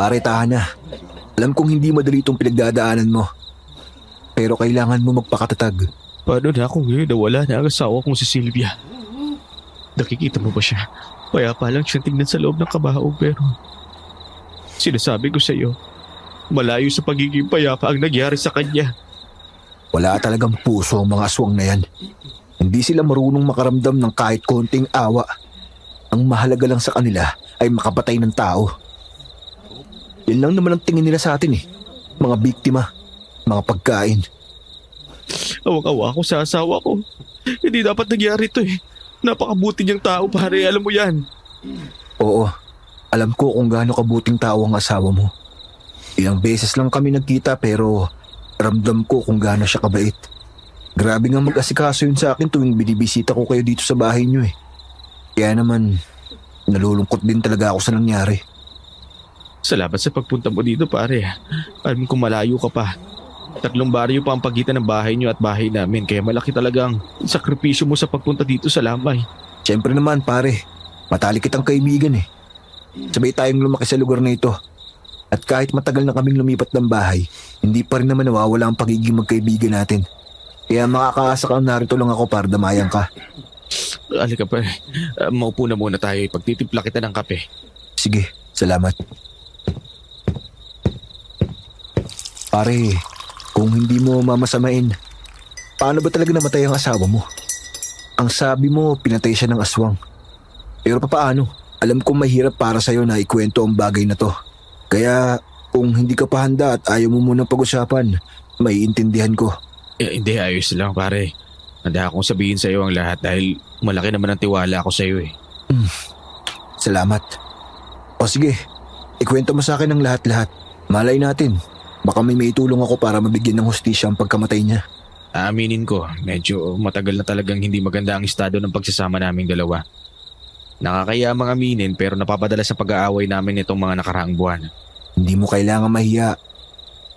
Pare, tahan na. Alam kong hindi madali itong pinagdadaanan mo. Pero kailangan mo magpakatatag. Paano na ako ngayon na wala na ang asawa kong si Sylvia? Nakikita mo ba siya? Payapa lang siyang tingnan sa loob ng kabaho pero sinasabi ko sa iyo, malayo sa pagiging payapa ang nangyari sa kanya. Wala talagang puso ang mga aswang na yan. Hindi sila marunong makaramdam ng kahit konting awa. Ang mahalaga lang sa kanila ay makapatay ng tao. Yan lang naman ang tingin nila sa atin eh. Mga biktima, mga pagkain. Awang-awa ako sa asawa ko. Hindi dapat nangyari ito eh. Napakabuti niyang tao pare, alam mo yan. Oo, alam ko kung gaano kabuting tao ang asawa mo. Ilang beses lang kami nagkita pero ramdam ko kung gaano siya kabait. Grabe nga mag-asikaso yun sa akin tuwing binibisita ko kayo dito sa bahay niyo eh. Kaya naman, nalulungkot din talaga ako sa nangyari. Salamat sa pagpunta mo dito pare. Alam kong malayo ka pa. 3 baryo pa ang pagitan ng bahay niyo at bahay namin kaya malaki talagang sakripisyo mo sa pagpunta dito sa Lamay. Siyempre naman pare, matalik kitang kaibigan eh. Sabay tayong lumaki sa lugar na ito. At kahit matagal na kaming lumipat ng bahay, hindi pa rin naman nawawala ang pagiging magkaibigan natin. Kaya makakaasa kang narito lang ako para damayan ka. Halika pare, maupo na muna tayo. Ipagtitimpla kita ng kape. Sige, salamat. Pare, kung hindi mo mamasamain, paano ba talaga namatay ang asawa mo? Ang sabi mo, pinatay siya ng aswang. Pero papaano? Alam kong mahirap para sa'yo na ikwento ang bagay na to. Kaya kung hindi ka pa handa at ayaw mo munang pag-usapan, maiintindihan ko. Hindi, ayos lang pare. Handa akong sabihin sa iyo ang lahat dahil malaki naman ang tiwala ko sa iyo eh. Salamat. O sige, ikwento mo sa akin ang lahat-lahat. Malay natin, baka may maitulong ako para mabigyan ng hustisya ang pagkamatay niya. Aaminin ko, medyo matagal na talagang hindi maganda ang estado ng pagsasama naming dalawa. Nakakaya mga aminin pero napapadala sa pag-aaway namin itong mga nakaraang buwan. Hindi mo kailangan mahiya.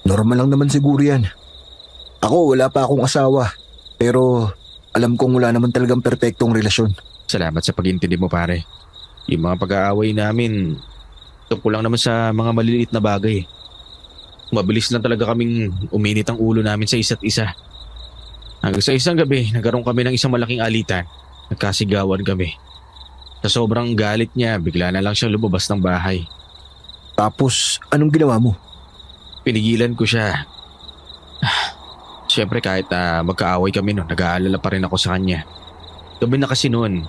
Normal lang naman siguro yan. Ako, wala pa akong asawa. Pero alam kong wala naman talagang perpektong relasyon. Salamat sa pag-intindi mo pare. Yung mga pag-aaway namin, tungkol lang naman sa mga maliliit na bagay. Mabilis lang talaga kaming uminit ang ulo namin sa isa't isa. Hanggang sa isang gabi, nagkaroon kami ng isang malaking alitan. Nagkasigawan kami. Sa sobrang galit niya, bigla na lang siyang lumabas ng bahay. Tapos, anong ginawa mo? Pinigilan ko siya. Siyempre kahit magkaaway kami noon, nag-aalala pa rin ako sa kanya. Gabi na kasi noon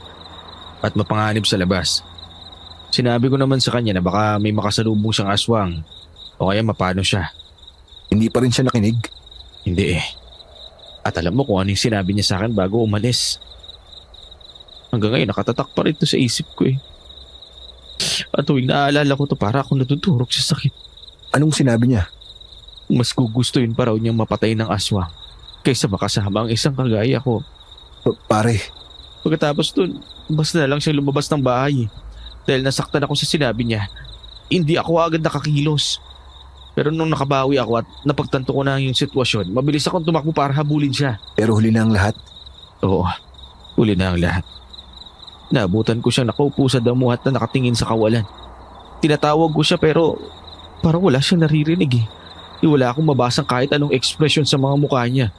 at mapanganib sa labas. Sinabi ko naman sa kanya na baka may makasalubong siyang aswang o kaya mapano siya. Hindi pa rin siya nakinig? Hindi eh. At alam mo kung ano yung sinabi niya sa akin bago umalis. Hanggang ngayon nakatatak pa rin ito sa isip ko eh. At tuwing naaalala ko to para akong natuturok sa sakit. Anong sinabi niya? Mas gugustuhin pa raw niyang mapatay ng aswang kaysa makasama ang isang kagaya ko. Pare. Pagkatapos dun, basta na lang siyang lumabas ng bahay. Dahil nasaktan ako sa sinabi niya, hindi ako agad nakakilos. Pero nung nakabawi ako at napagtanto ko na yung sitwasyon, mabilis akong tumakbo para habulin siya. Pero huli na ang lahat? Oo, huli na ang lahat. Naabutan ko siyang nakaupo sa damuhat na nakatingin sa kawalan. Tinatawag ko siya pero parang wala siyang naririnig eh. Wala akong mabasang kahit anong ekspresyon sa mga mukha niya.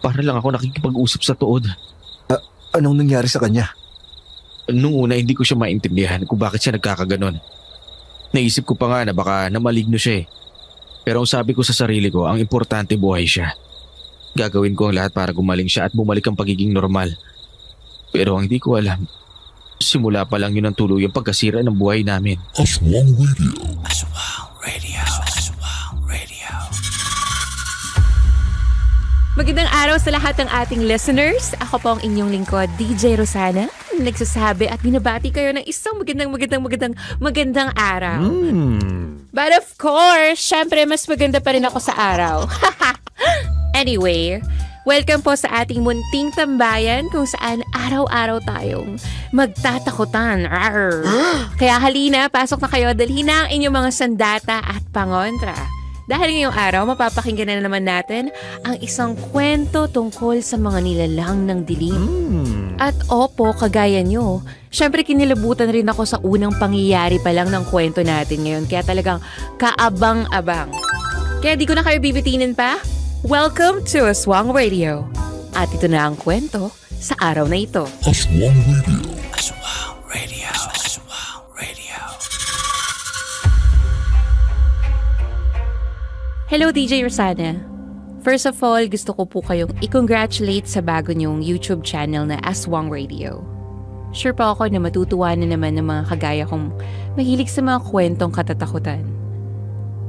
Para lang ako nakikipag-usap sa tuod. Anong nangyari sa kanya? Nung una hindi ko siya maintindihan kung bakit siya nagkakaganon. Naisip ko pa nga na baka namaligno siya eh. Pero ang sabi ko sa sarili ko, ang importante buhay siya. Gagawin ko ang lahat para gumaling siya at bumalik ang pagiging normal. Pero ang hindi ko alam, simula pa lang yun ang tuluyang pagkasira ng buhay namin. Aswang Radio. Aswang Radio. Aswang Radio. Magandang araw sa lahat ng ating listeners. Ako po ang inyong lingkod, DJ Rosana. Nagsasabi at binabati kayo ng isang magandang araw. But of course, syempre mas maganda pa rin ako sa araw. Anyway, welcome po sa ating munting tambayan kung saan araw-araw tayong magtatakutan. Kaya halina, pasok na kayo, dalhin na ang inyong mga sandata at pangontra. Dahil ngayong araw, mapapakinggan na naman natin ang isang kwento tungkol sa mga nilalang ng dilim. At opo, kagaya nyo, syempre kinilabutan rin ako sa unang pangyayari pa lang ng kwento natin ngayon. Kaya talagang kaabang-abang. Kaya di ko na kayo bibitinin pa. Welcome to Aswang Radio. At ito na ang kwento sa araw na ito. Aswang Radio. Aswang Radio. Aswang Radio. Hello DJ Rosana. First of all, gusto ko po kayong i-congratulate sa bago niyong YouTube channel na Aswang Radio. Sure po ako na matutuwa na naman ng mga kagaya kong mahilig sa mga kwentong katatakutan.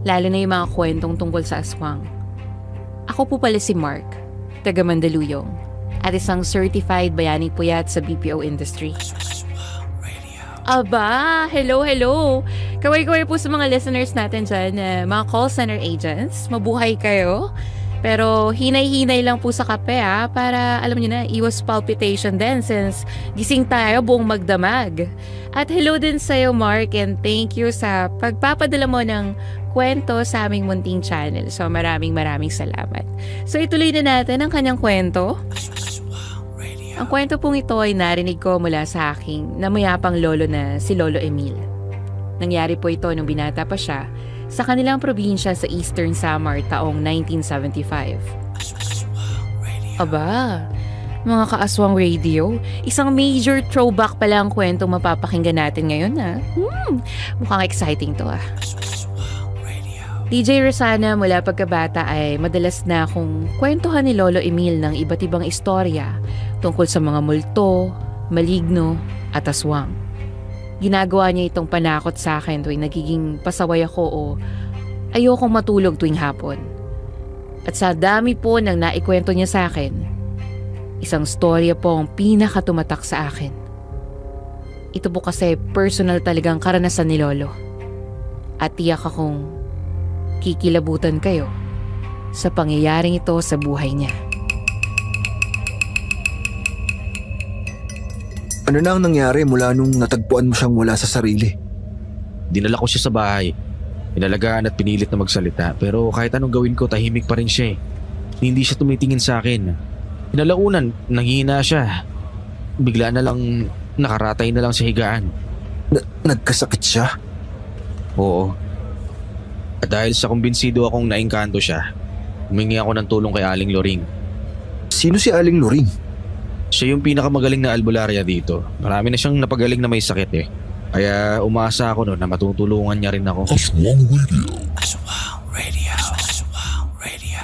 Lalo na yung mga kwentong tungkol sa aswang. Ako po pala si Mark, taga Mandaluyong, at isang certified bayani puyat sa BPO industry. Aba, hello. Kaway-kaway po sa mga listeners natin dyan, mga call center agents. Mabuhay kayo. Pero hinay-hinay lang po sa kape para alam niyo na, iwas palpitation din since gising tayo buong magdamag. At hello din sa'yo Mark and thank you sa pagpapadala mo ng kwento sa aming munting channel. So maraming salamat. So ituloy na natin ang kanyang kwento. Ang kwento pong ito ay narinig ko mula sa aking namayapang lolo na si Lolo Emil. Nangyari po ito nung binata pa siya sa kanilang probinsya sa Eastern Samar taong 1975. Aba, mga kaaswang radio, isang major throwback pala ang kwentong mapapakinggan natin ngayon mukhang exciting to DJ Rosana, mula pagkabata ay madalas na akong kwentuhan ni Lolo Emil ng iba't ibang istorya tungkol sa mga multo, maligno at aswang. Ginagawa niya itong panakot sa akin tuwing nagiging pasaway ako o ayokong matulog tuwing hapon. At sa dami po ng naikwento niya sa akin, isang storya po ang pinakatumatak sa akin. Ito po kasi personal talagang karanasan ni Lolo. At tiyak akong kikilabutan kayo sa pangyayaring ito sa buhay niya. Ano na ang nangyari mula nung natagpuan mo siyang wala sa sarili? Dinala ko siya sa bahay. Inalagaan at pinilit na magsalita. Pero kahit anong gawin ko, tahimik pa rin siya. Hindi siya tumitingin sa akin. Inalaunan, nanghihina siya. Bigla na lang nakaratay na lang sa higaan. Nagkasakit siya? Oo. At dahil sa kumbinsido akong naengkanto siya, humingi ako ng tulong kay Aling Loring. Sino si Aling Loring? Siya yung pinakamagaling na albularya dito. Marami na siyang napagaling na may sakit Kaya umasa ako na matutulungan niya rin ako. Aswang Radio. Aswang Radio. Aswang Radio.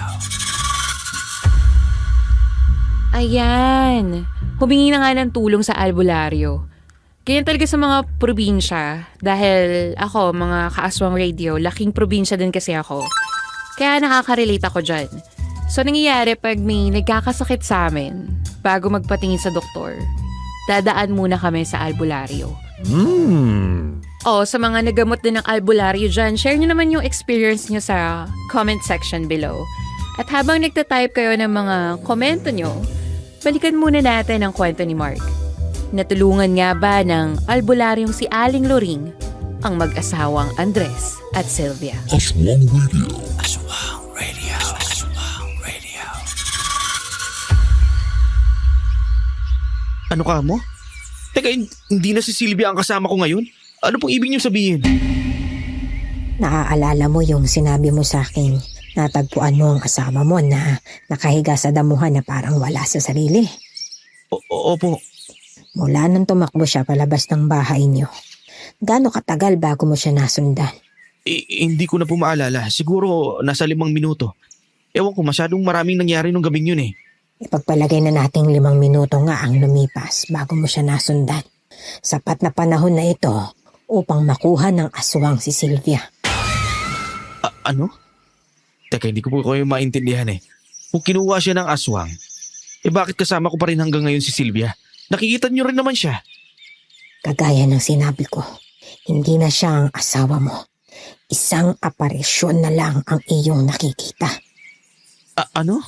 Ayan, humingi na nga ng tulong sa albularyo. Ganyan talaga sa mga probinsya. Dahil ako, mga kaaswang radio, laking probinsya din kasi ako. Kaya nakaka-relate ako dyan. So nangyayari pag may nagkakasakit sa amin, bago magpatingin sa doktor, dadaan muna kami sa albularyo. Sa mga nagamot din ng albularyo dyan, share nyo naman yung experience nyo sa comment section below. At habang nagtatype kayo ng mga komento nyo, balikan muna natin ang kwento ni Mark. Natulungan nga ba ng albularyong si Aling Loring ang mag-asawang Andres at Sylvia? Aswang Radio. Aswang Radio. Aswang Radio. Ano ka mo? Teka, hindi na si Sylvia ang kasama ko ngayon? Ano pong ibig niyo sabihin? Naaalala mo yung sinabi mo sa akin, natagpuan mo ang asawa mo na nakahiga sa damuhan na parang wala sa sarili. Opo. Mula nang tumakbo siya palabas ng bahay niyo, gaano katagal bago mo siya nasundan? Hindi ko na po maalala. Siguro nasa 5 minuto. Ewan ko, masyadong maraming nangyari nung gabing yun Ipagpalagay na nating 5 minuto nga ang lumipas bago mo siya nasundan. Sapat na panahon na ito upang makuha ng aswang si Sylvia. Ano? Teka, hindi ko po kayo maintindihan Kung kinuha siya ng aswang, bakit kasama ko pa rin hanggang ngayon si Sylvia? Nakikita niyo rin naman siya. Kagaya ng sinabi ko, hindi na siya ang asawa mo. Isang aparisyon na lang ang iyong nakikita. Ano?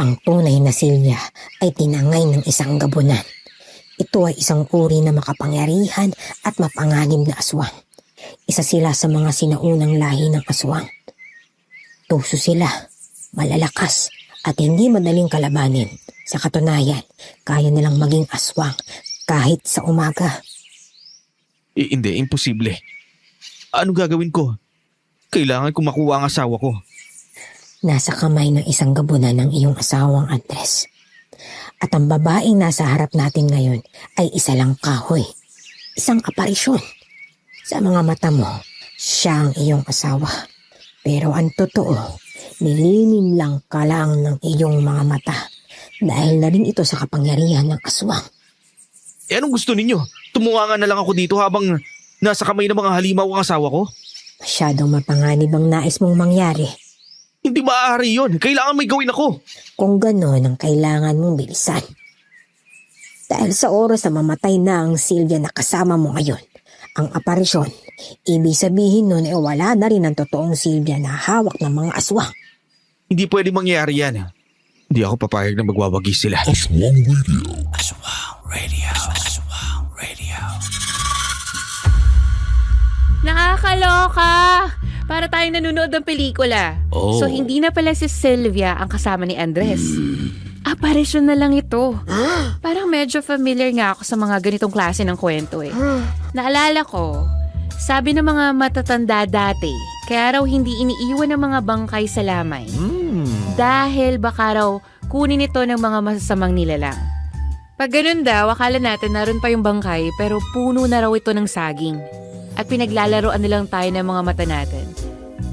Ang tunay na Sylvia ay tinangay ng isang gabunan. Ito ay isang uri na makapangyarihan at mapanganib na aswang. Isa sila sa mga sinaunang lahi ng aswang. Tuso sila, malalakas at hindi madaling kalabanin. Sa katunayan, kaya nilang maging aswang kahit sa umaga. Hindi, imposible. Ano gagawin ko? Kailangan ko makuha ang asawa ko. Nasa kamay ng isang gabunan ng iyong asawang Andres. At ang babaeng nasa harap natin ngayon ay isa lang kahoy. Isang aparisyon. Sa mga mata mo, siya ang iyong asawa. Pero ang totoo, nililim lang ka lang ng iyong mga mata dahil na rin ito sa kapangyarihan ng aswang. Anong gusto ninyo? Tumuwanga na lang ako dito habang nasa kamay ng mga halimaw ang asawa ko? Masyadong mapanganib ang nais mong mangyari. Hindi maaari yon. Kailangan may gawin ako. Kung gano'n ang kailangan mong bilisan. Dahil sa oras na mamatay na ang Sylvia na kasama mo ngayon, ang aparisyon, ibig sabihin nun ay wala na rin ang totoong Sylvia na hawak ng mga aswang. Hindi pwede mangyari yan. Hindi ako papayag na magwawagi sila. Aswang Radio. Nakakaloka! Para tayo nanonood ng pelikula. Oh. So hindi na pala si Sylvia ang kasama ni Andres. Aparisyon na lang ito. Parang medyo familiar nga ako sa mga ganitong klase ng kwento eh. Naalala ko, sabi ng mga matatanda dati, kaya raw hindi iniiwan ng mga bangkay sa lamay. Dahil baka raw kunin ito ng mga masasamang nilalang. Pag ganun daw, akala natin naroon pa yung bangkay pero puno na raw ito ng saging. At pinaglalaroan nilang tayo ng mga mata natin.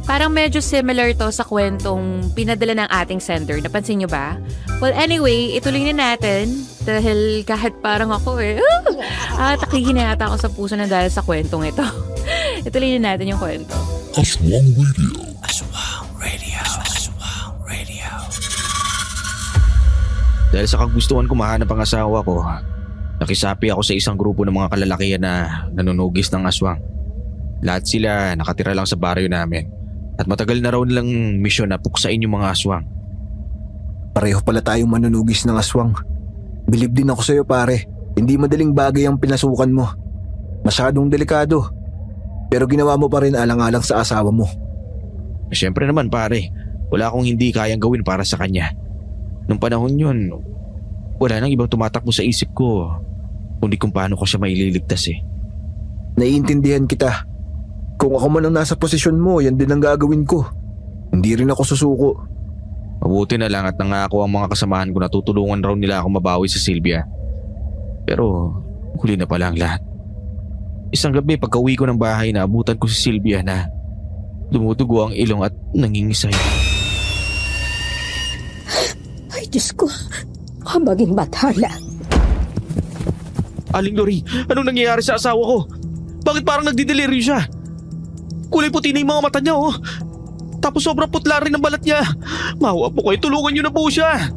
Parang medyo similar to sa kwentong pinadala ng ating sender. Napansin nyo ba? Well, anyway, ituloy na natin. Dahil kahit parang ako takihinata ako sa puso na dahil sa kwentong ito. Ituloy na natin yung kwento. Aswang Radio. Dahil sa kagustuhan ko mahanap ang asawa ko, nakisapi ako sa isang grupo ng mga kalalakihan na nanunugis ng aswang. Lahat sila nakatira lang sa baryo namin at matagal na raw nilang misyon na puksain yung mga aswang. Pareho pala tayong manunugis ng aswang. Bilib din ako sa'yo pare. Hindi madaling bagay ang pinasukan mo. Masyadong delikado. Pero ginawa mo pa rin alang-alang sa asawa mo. Siyempre naman pare, wala akong hindi kayang gawin para sa kanya. Nung panahon yun, wala nang ibang tumatakbo sa isip ko kundi kung paano ko siya maililigtas eh. Naiintindihan kita. Kung ako man ang nasa posisyon mo, yan din ang gagawin ko. Hindi rin ako susuko. Mabuti na lang at nangako ang mga kasamahan ko na tutulungan raw nila ako mabawi sa Sylvia. Pero huli na pala ang lahat. Isang gabi pagka-uwi ko ng bahay naabutan ko si Sylvia na dumudugo ang ilong at nangingisay. Ay, Diyos ko. Maging bathala. Aling Lori, anong nangyayari sa asawa ko? Bakit parang nagdideliryo siya? Kulay puti na yung mga mata niya oh. Tapos sobrang putla rin ang balat niya. Mahawa po kayo, tulungan niyo na po siya.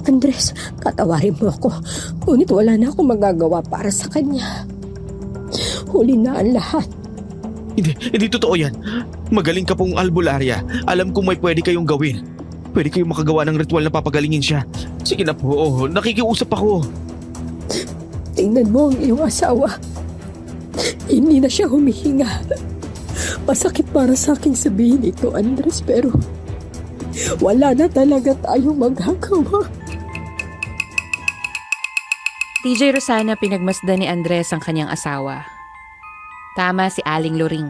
Andres, katawarin mo ako. Ngunit wala na akong magagawa para sa kanya. Huli na ang lahat. Hindi totoo yan. Magaling ka pong albularya. Alam kong may pwede kayong gawin. Pwede kayong makagawa ng ritual na papagalingin siya. Sige na po, nakikiusap ako. Tingnan mo ang iyong asawa. Hindi na siya humihinga. Masakit para sa akin sabihin ito, Andres, pero wala na talaga tayong magagawa. DJ Rosana pinagmasdan ni Andres ang kanyang asawa. Tama si Aling Loring.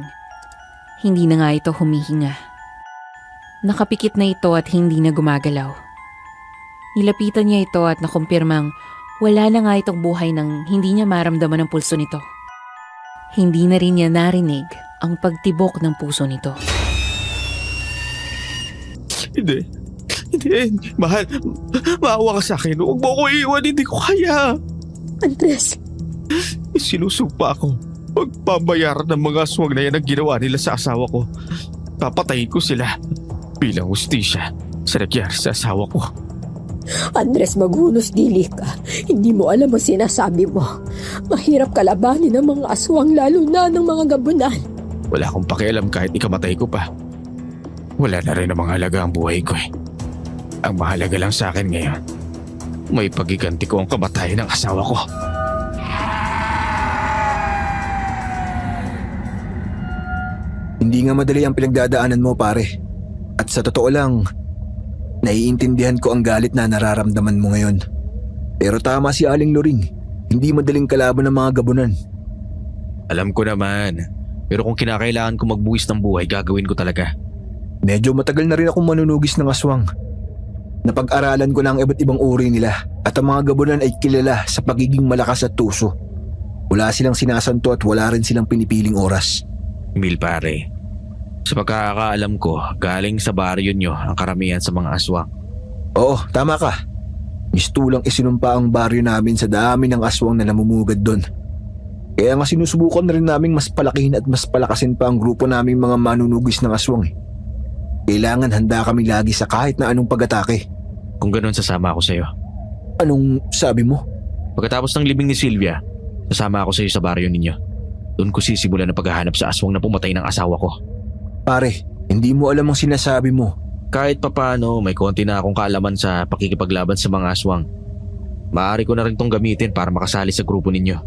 Hindi na nga ito humihinga. Nakapikit na ito at hindi na gumagalaw. Nilapitan niya ito at nakumpirmang wala na nga itong buhay nang hindi niya maramdaman ang pulso nito. Hindi na rin niya narinig ang pagtibok ng puso nito. Hindi. Mahal, maawa ka sa akin. Huwag mo ko iiwan, hindi ko kaya. Andres, Sinusumpa ako. Magpabayaran ng mga aswang na yan ang ginawa nila sa asawa ko. Papatayin ko sila bilang hustisya sa nangyari sa asawa ko. Andres, maghunos dili ka. Hindi mo alam ang sinasabi mo. Mahirap kalabanin ng mga aswang lalo na ng mga gabunan. Wala akong pakialam kahit ikamatay ko pa. Wala na rin ang mga halaga ang buhay ko eh. Ang mahalaga lang sa akin ngayon, may pagiganti ko ang kamatayan ng asawa ko. Hindi nga madali ang pinagdadaanan mo pare. At sa totoo lang, naiintindihan ko ang galit na nararamdaman mo ngayon. Pero tama si Aling Loring, hindi madaling kalaban ng mga gabunan. Alam ko naman. Pero kung kinakailangan ko magbuwis ng buhay, gagawin ko talaga. Medyo matagal na rin akong manunugis ng aswang. Napag-aralan ko na ang iba't ibang uri nila at ang mga gabunan ay kilala sa pagiging malakas at tuso. Wala silang sinasanto at wala rin silang pinipiling oras. Emil pare, sa pagkakaalam ko, galing sa baryo nyo ang karamihan sa mga aswang. Oo, tama ka. Mistulang isinumpa ang baryo namin sa dami ng aswang na namumugad doon. Kaya nga sinusubukan na rin naming mas palakihin at mas palakasin pa ang grupo naming mga manunugis ng aswang. Kailangan handa kami lagi sa kahit na anong pag-atake. Kung ganun, sasama ako sa'yo. Anong sabi mo? Pagkatapos ng libing ni Sylvia, sasama ako sa'yo sa baryo ninyo. Doon ko sisimulan ang paghahanap sa aswang na pumatay ng asawa ko. Pare, hindi mo alam ang sinasabi mo. Kahit papano, may konti na akong kaalaman sa pakikipaglaban sa mga aswang. Maaari ko na rin tong gamitin para makasali sa grupo ninyo.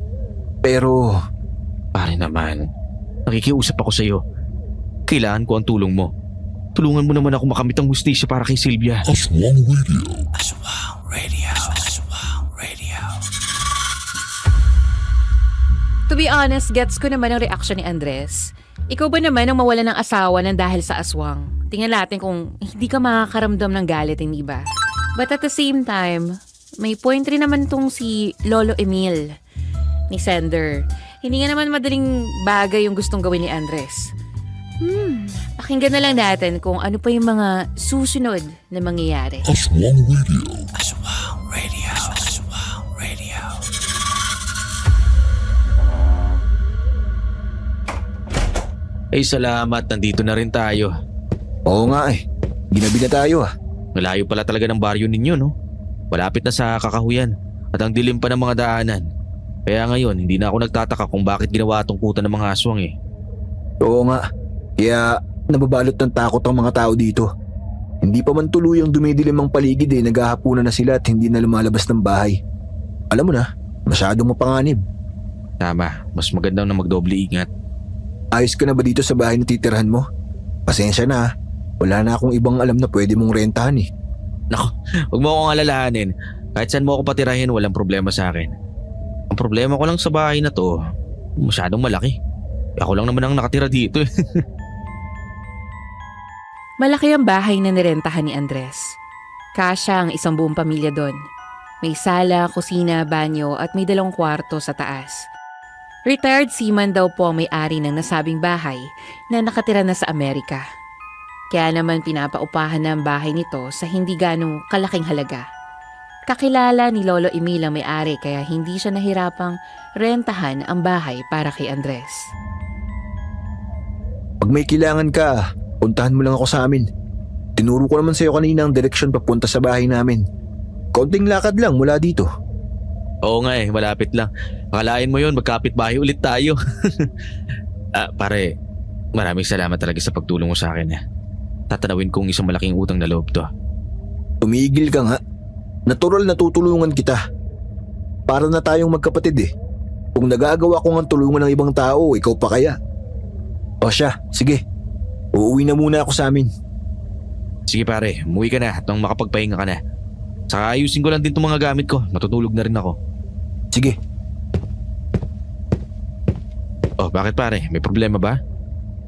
Pero, Pare naman, nakikiusap ako sa'yo. Kailangan ko ang tulong mo. Tulungan mo naman ako makamit ang hustisya para kay Sylvia. Aswang Radio. To be honest, gets ko naman ang reaction ni Andres. Ikaw ba naman ang mawala ng asawa ng dahil sa aswang? Tingnan natin kung hindi ka makakaramdam ng galit, hindi ba? But at the same time, may point rin naman tong si Lolo Emil ni Sender. Hindi nga naman madaling bagay yung gustong gawin ni Andres. Pakinggan na lang natin kung ano pa yung mga susunod na mangyayari. Aswang Radio. Ay salamat, nandito na rin tayo. oo nga ginabi na tayo Malayo pala talaga ng baryo ninyo, no? Malapit na sa kakahuyan at ang dilim pa ng mga daanan. Kaya ngayon, hindi na ako nagtataka kung bakit ginawa itong kuta ng mga aswang eh. Oo nga, kaya nababalot ng takot ang mga tao dito. Hindi pa man tuluyang dumidilim ang paligid naghahapunan na sila at hindi na lumalabas ng bahay. Alam mo na, masyadong mapanganib. Tama, mas maganda na magdoble ingat. Ayos ka na ba dito sa bahay na titirahan mo? Pasensya na wala na akong ibang alam na pwede mong rentahan eh. Naku, huwag mo akong alalahanin. Kahit saan mo ako patirahin, walang problema sa akin. Ang problema ko lang sa bahay na to, masyadong malaki. Ako lang naman ang nakatira dito eh. Malaki ang bahay na nirentahan ni Andres. Kasya ang isang buong pamilya doon. May sala, kusina, banyo at may 2 kwarto sa taas. Retired seaman daw po ang may-ari ng nasabing bahay na nakatira na sa Amerika. Kaya naman pinapaupahan na ang bahay nito sa hindi ganong kalaking halaga. Kakilala ni Lolo Emil ang may-ari kaya hindi siya nahirapang rentahan ang bahay para kay Andres. Pag may kailangan ka, puntahan mo lang ako sa amin. Tinuro ko naman sa'yo kanina ang direksyon papunta sa bahay namin. Konting lakad lang mula dito. Oo nga malapit lang. Akalain mo yun, magkapit bahay ulit tayo. Pare, maraming salamat talaga sa pagtulong mo sa akin Tatanawin kong isang malaking utang na loob to. Tumigil ka nga. Natural na tutulungan kita. Para na tayong magkapatid Kung nagagawa ko ng tulungan ng ibang tao, ikaw pa kaya? O siya, sige. Uuwi na muna ako sa amin. Sige pare, umuwi ka na at nang makapagpahinga ka na. Saka ayusin ko lang din itong mga gamit ko. Matutulog na rin ako. Sige. Oh, bakit pare? May problema ba?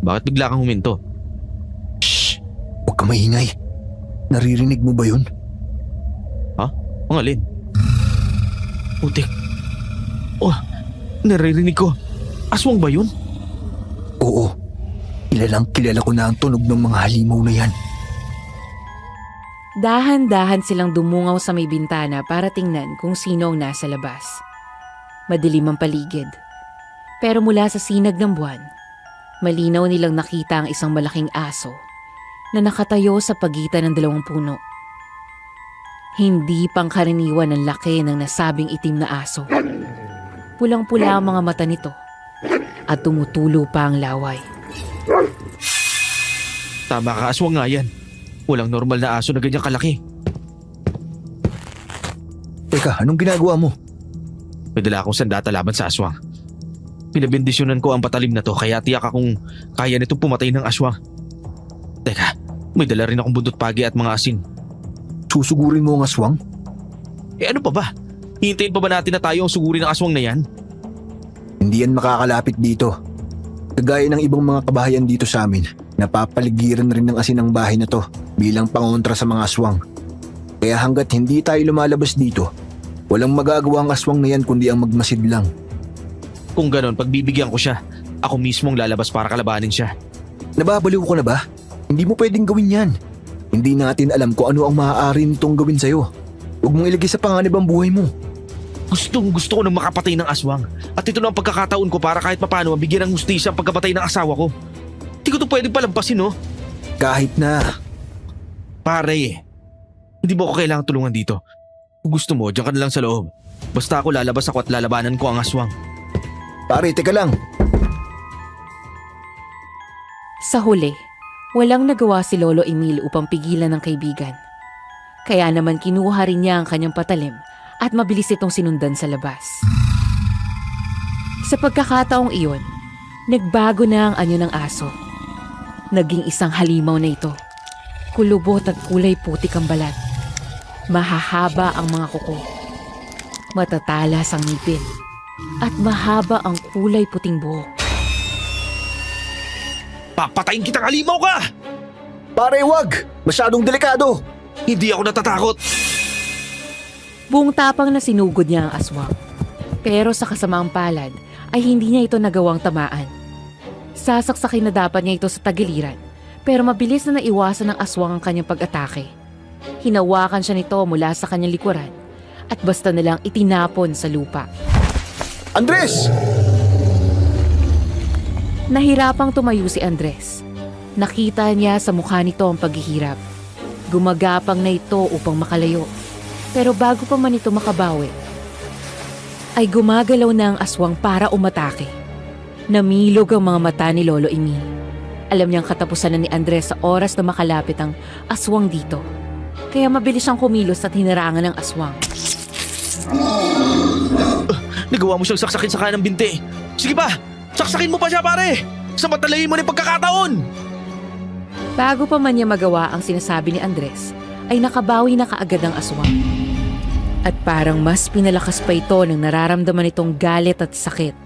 Bakit bigla kang huminto? Shh! Huwag ka maingay. Naririnig mo ba yun? Ang alin? Putik. Oh, naririnig ko. Aswang ba yun? Oo. Kilalang kilala ko na ang tunog ng mga halimaw na yan. Dahan-dahan silang dumungaw sa may bintana para tingnan kung sino ang nasa labas. Madilim ang paligid. Pero mula sa sinag ng buwan, malinaw nilang nakita ang isang malaking aso na nakatayo sa pagitan ng 2 puno. Hindi pangkaraniwan ang laki ng nasabing itim na aso. Pulang-pula ang mga mata nito at tumutulo pa ang laway. Tama ka, aswang nga yan. Walang normal na aso na ganyang kalaki. Teka, anong ginagawa mo? May dala akong sandata laban sa aswang. Pinabindisyonan ko ang patalim na to kaya tiyak akong kaya nitong pumatay ng aswang. Teka, May dala rin akong bundot pagi at mga asin. Susugurin mo ang aswang? Eh ano pa ba? Hintayin pa ba natin na tayo ang sugurin ng aswang na yan? Hindi yan makakalapit dito. Kagaya ng ibang mga kabahayan dito sa amin, napapaligiran rin ng asin ang bahay na to bilang pangontra sa mga aswang. Kaya hanggat hindi tayo lumalabas dito, walang magagawa ang aswang na yan kundi ang magmasid lang. Kung ganon, pagbibigyan ko siya. Ako mismo ang lalabas para kalabanin siya. Nababaliw ko na ba? Hindi mo pwedeng gawin yan. Hindi natin alam kung ano ang maaari nitong gawin sa'yo. Huwag mong ilagay sa panganib ang buhay mo. Gusto ko nang makapatay ng aswang. At ito na ang pagkakataon ko para kahit papano mabigyan ng hustisya ang pagkapatay ng asawa ko. Hindi ko to pwedeng palampasin, no? Kahit na... Pare, hindi mo ako kailangang tulungan dito. Kung gusto mo, diyan ka na lang sa loob. Basta ako lalabas ako at lalabanan ko ang aswang. Pare, teka lang. Sa huli, walang nagawa si Lolo Emil upang pigilan ng kaibigan. Kaya naman kinuha rin niya ang kanyang patalim at mabilis itong sinundan sa labas. Sa pagkakataong iyon, nagbago na ang anyo ng aso. Naging isang halimaw na ito. Kulubot at kulay putik ang balat. Mahahaba ang mga kuko. Matatalas ang ngipin. At mahaba ang kulay puting buhok. Papatayin kitang halimaw ka! Pare, wag! Masyadong delikado! Hindi ako natatakot! Buong tapang na sinugod niya ang aswang. Pero sa kasamaang palad ay hindi niya ito nagawang tamaan. Sasaksakin na dapat niya ito sa tagiliran, pero mabilis na naiwasan ng aswang ang kanyang pag-atake. Hinawakan siya nito mula sa kanyang likuran at basta nilang itinapon sa lupa. Andres! Nahirapang tumayo si Andres. Nakita niya sa mukha nito ang paghihirap. Gumagapang na ito upang makalayo. Pero bago pa man ito makabawi, ay gumagalaw na ang aswang para umatake. Namilog ang mga mata ni Lolo Emil. Alam niyang katapusan na ni Andres sa oras na makalapit ang aswang dito. Kaya mabilis siyang kumilos at hinarangan ng aswang. Nagawa mo siyang saksakin sa kanang binti. Sige pa! Saksakin mo pa siya, pare! Samatalayin mo na yung pagkakataon! Bago pa man niya magawa ang sinasabi ni Andres, ay nakabawi na kaagad ang aswang. At parang mas pinalakas pa ito nang nararamdaman itong galit at sakit.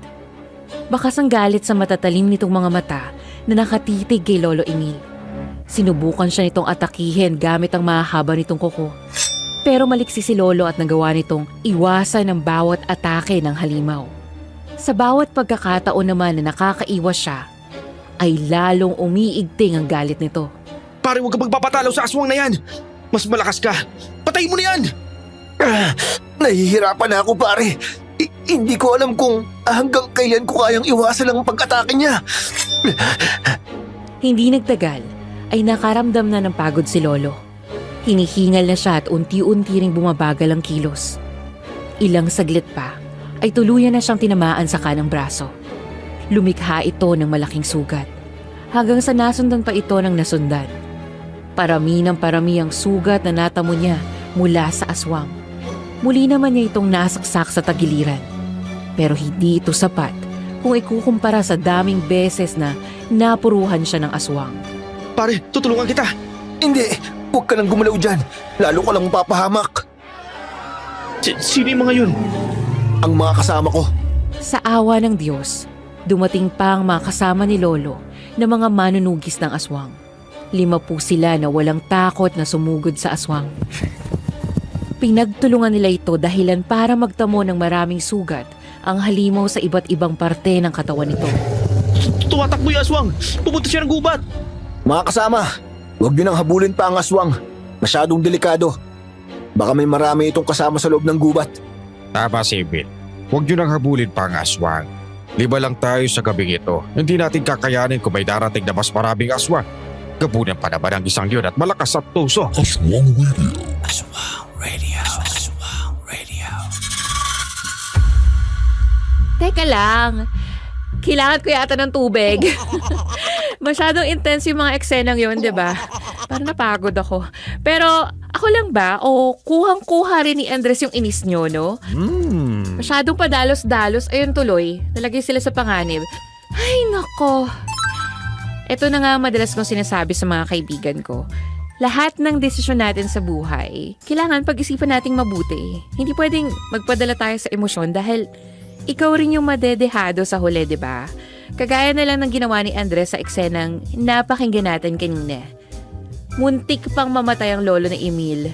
Bakas ang galit sa matatalim nitong mga mata na nakatitig kay Lolo Emil. Sinubukan siya nitong atakihin gamit ang mahahaba nitong kuko. Pero maliksi si Lolo at nagawa nitong iwasan ang bawat atake ng halimaw. Sa bawat pagkakataon naman na nakakaiwas siya, ay lalong umiigting ang galit nito. Pare, huwag ka magpapatalo sa aswang na yan! Mas malakas ka! Patayin mo na yan! Nahihirapan na ako, pare. Hindi ko alam kung hanggang kailan ko kayang iwasan ang pag-atake niya. Hindi nagtagal, ay nakaramdam na ng pagod si Lolo. Hinihingal na siya at unti-unti ring bumabagal ang kilos. Ilang saglit pa, ay tuluyan na siyang tinamaan sa kanang braso. Lumikha ito ng malaking sugat, hanggang sa nasundan pa ito ng nasundan. Parami ng parami ang sugat na natamo niya mula sa aswang. Muli naman niya itong nasaksak sa tagiliran. Pero hindi ito sapat kung ikukumpara sa daming beses na napuruhan siya ng aswang. Pare, tutulungan kita! Hindi, huwag ka nang gumalaw dyan. Lalo ka lang mapapahamak. Sino yung mga yun? Ang mga kasama ko. Sa awa ng Diyos, dumating pa ang mga kasama ni Lolo na mga manunugis ng aswang. 5 po sila na walang takot na sumugod sa aswang. Pinagtulungan nila ito dahilan para magtamo ng maraming sugat ang halimaw sa iba't ibang parte ng katawan nito. Tumatakbo yung aswang! Pupunta siya ng gubat! Mga kasama, huwag niyo nang habulin pa ang aswang. Masyadong delikado. Baka may marami itong kasama sa loob ng gubat. Tama si Bill. Huwag niyo nang habulin pa ang aswang. 5 lang tayo sa gabing ito. Hindi natin kakayanin kung may darating na mas maraming aswang. Gabunan pa naman ang isang yun at malakas at tuso. Aswang Radio. Aswang Radio. Teka lang, kailangan ko yata ng tubig. Masyadong intense yung mga eksenang yun, di ba? Parang napagod ako. Pero ako lang ba? O kuhang-kuha rin ni Andres yung inis nyo, no? Masyadong padalos-dalos. Ayun tuloy. Nalagay sila sa panganib. Ay, nako. Ito na nga madalas kong sinasabi sa mga kaibigan ko. Lahat ng desisyon natin sa buhay, kailangan pag-isipan nating mabuti. Hindi pwedeng magpadala tayo sa emosyon dahil ikaw rin yung madedehado sa huli, di ba? Kagaya na lang ng ginawa ni Andres sa eksenang napakinggan natin kanina. Muntik pang mamatay ang lolo ni Emil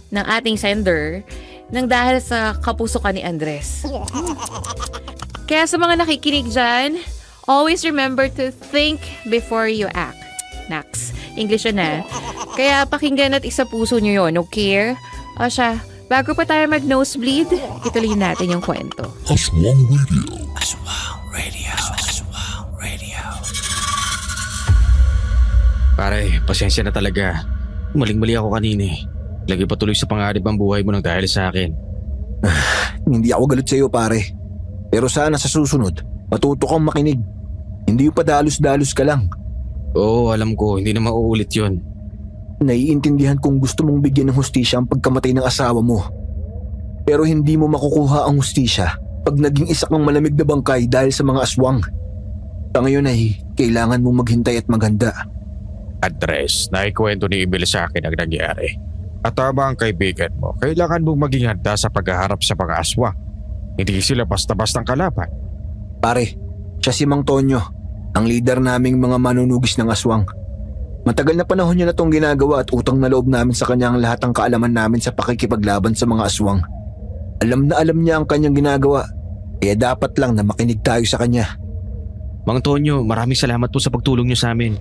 ng ating sender nang dahil sa kapusukan ni Andres. Kaya sa mga nakikinig dyan, always remember to think before you act. Nax, English yun na. Kaya pakinggan at isa puso nyo yun, okay? O siya, bago pa tayo mag-nosebleed, ituloy natin yung kwento. Aswang Radio. Aswang Radio. Pare, pasensya na talaga. Maling-mali ako kanina eh. Lagi pa tuloy sa pangarap ang buhay mo nang dahil sa akin. Hindi ako galit sa iyo, pare. Pero sana sa susunod, matuto kang makinig. Hindi yung padalos-dalos ka lang. Oo, alam ko, hindi na mauulit yun. Naiintindihan kong gusto mong bigyan ng hustisya ang pagkamatay ng asawa mo. Pero hindi mo makukuha ang hustisya pag naging isa kang malamig na bangkay dahil sa mga aswang. Sa ngayon ay kailangan mong maghintay at maghanda. Andres, naikwento ni Emil sa akin ang nangyari. At tama ang kaibigan mo, kailangan mong maging handa sa paghaharap sa mga aswang. Hindi sila basta-bastang kalaban. Pare, siya si Mang Tonyo, ang leader naming mga manunugis ng aswang. Matagal na panahon niya na itong ginagawa at utang na loob namin sa kanya ang lahat ng kaalaman namin sa pakikipaglaban sa mga aswang. Alam na alam niya ang kanyang ginagawa, kaya dapat lang na makinig tayo sa kanya. Mang Tonyo, maraming salamat po sa pagtulong niyo sa amin.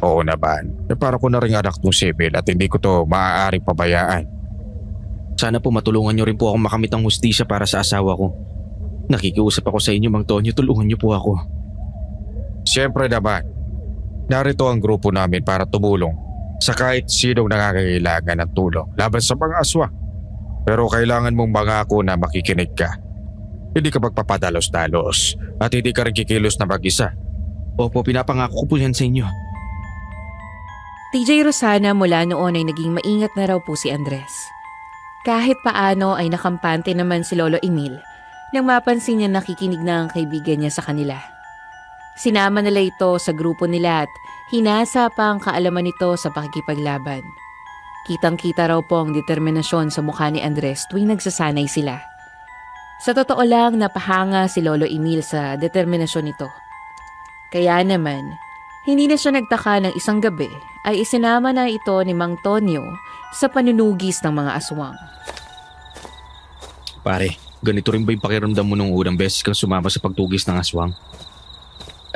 Oo naman, para ko na rin anak ng si Emil at hindi ko to maaaring pabayaan. Sana po matulungan niyo rin po akong makamit ang hustisya para sa asawa ko. Nakikiusap ako sa inyo, Mang Tonyo, tulungan niyo po ako. Siyempre naman, narito ang grupo namin para tumulong sa kahit sinong nangangailangan ng tulong laban sa mga aswang. Pero kailangan mong mangako na makikinig ka. Hindi ka magpapadalos-dalos at hindi ka rin kikilos na mag-isa. Opo, pinapangako ko po yan sa inyo. TJ Rosana mula noon ay naging maingat na raw po si Andres. Kahit paano ay nakampante naman si Lolo Emil nang mapansin niya nakikinig na ang kaibigan niya sa kanila. Sinama nila ito sa grupo nila at hinasa pa ang kaalaman nito sa pakikipaglaban. Kitang-kita raw po ang determinasyon sa mukha ni Andres tuwing nagsasanay sila. Sa totoo lang, napahanga si Lolo Emil sa determinasyon nito. Kaya naman, hindi na siya nagtaka ng isang gabi ay isinama na ito ni Mang Tonyo sa panunugis ng mga aswang. Pare, ganito rin ba yung pakiramdam mo nung unang beses kang sumama sa pagtugis ng aswang?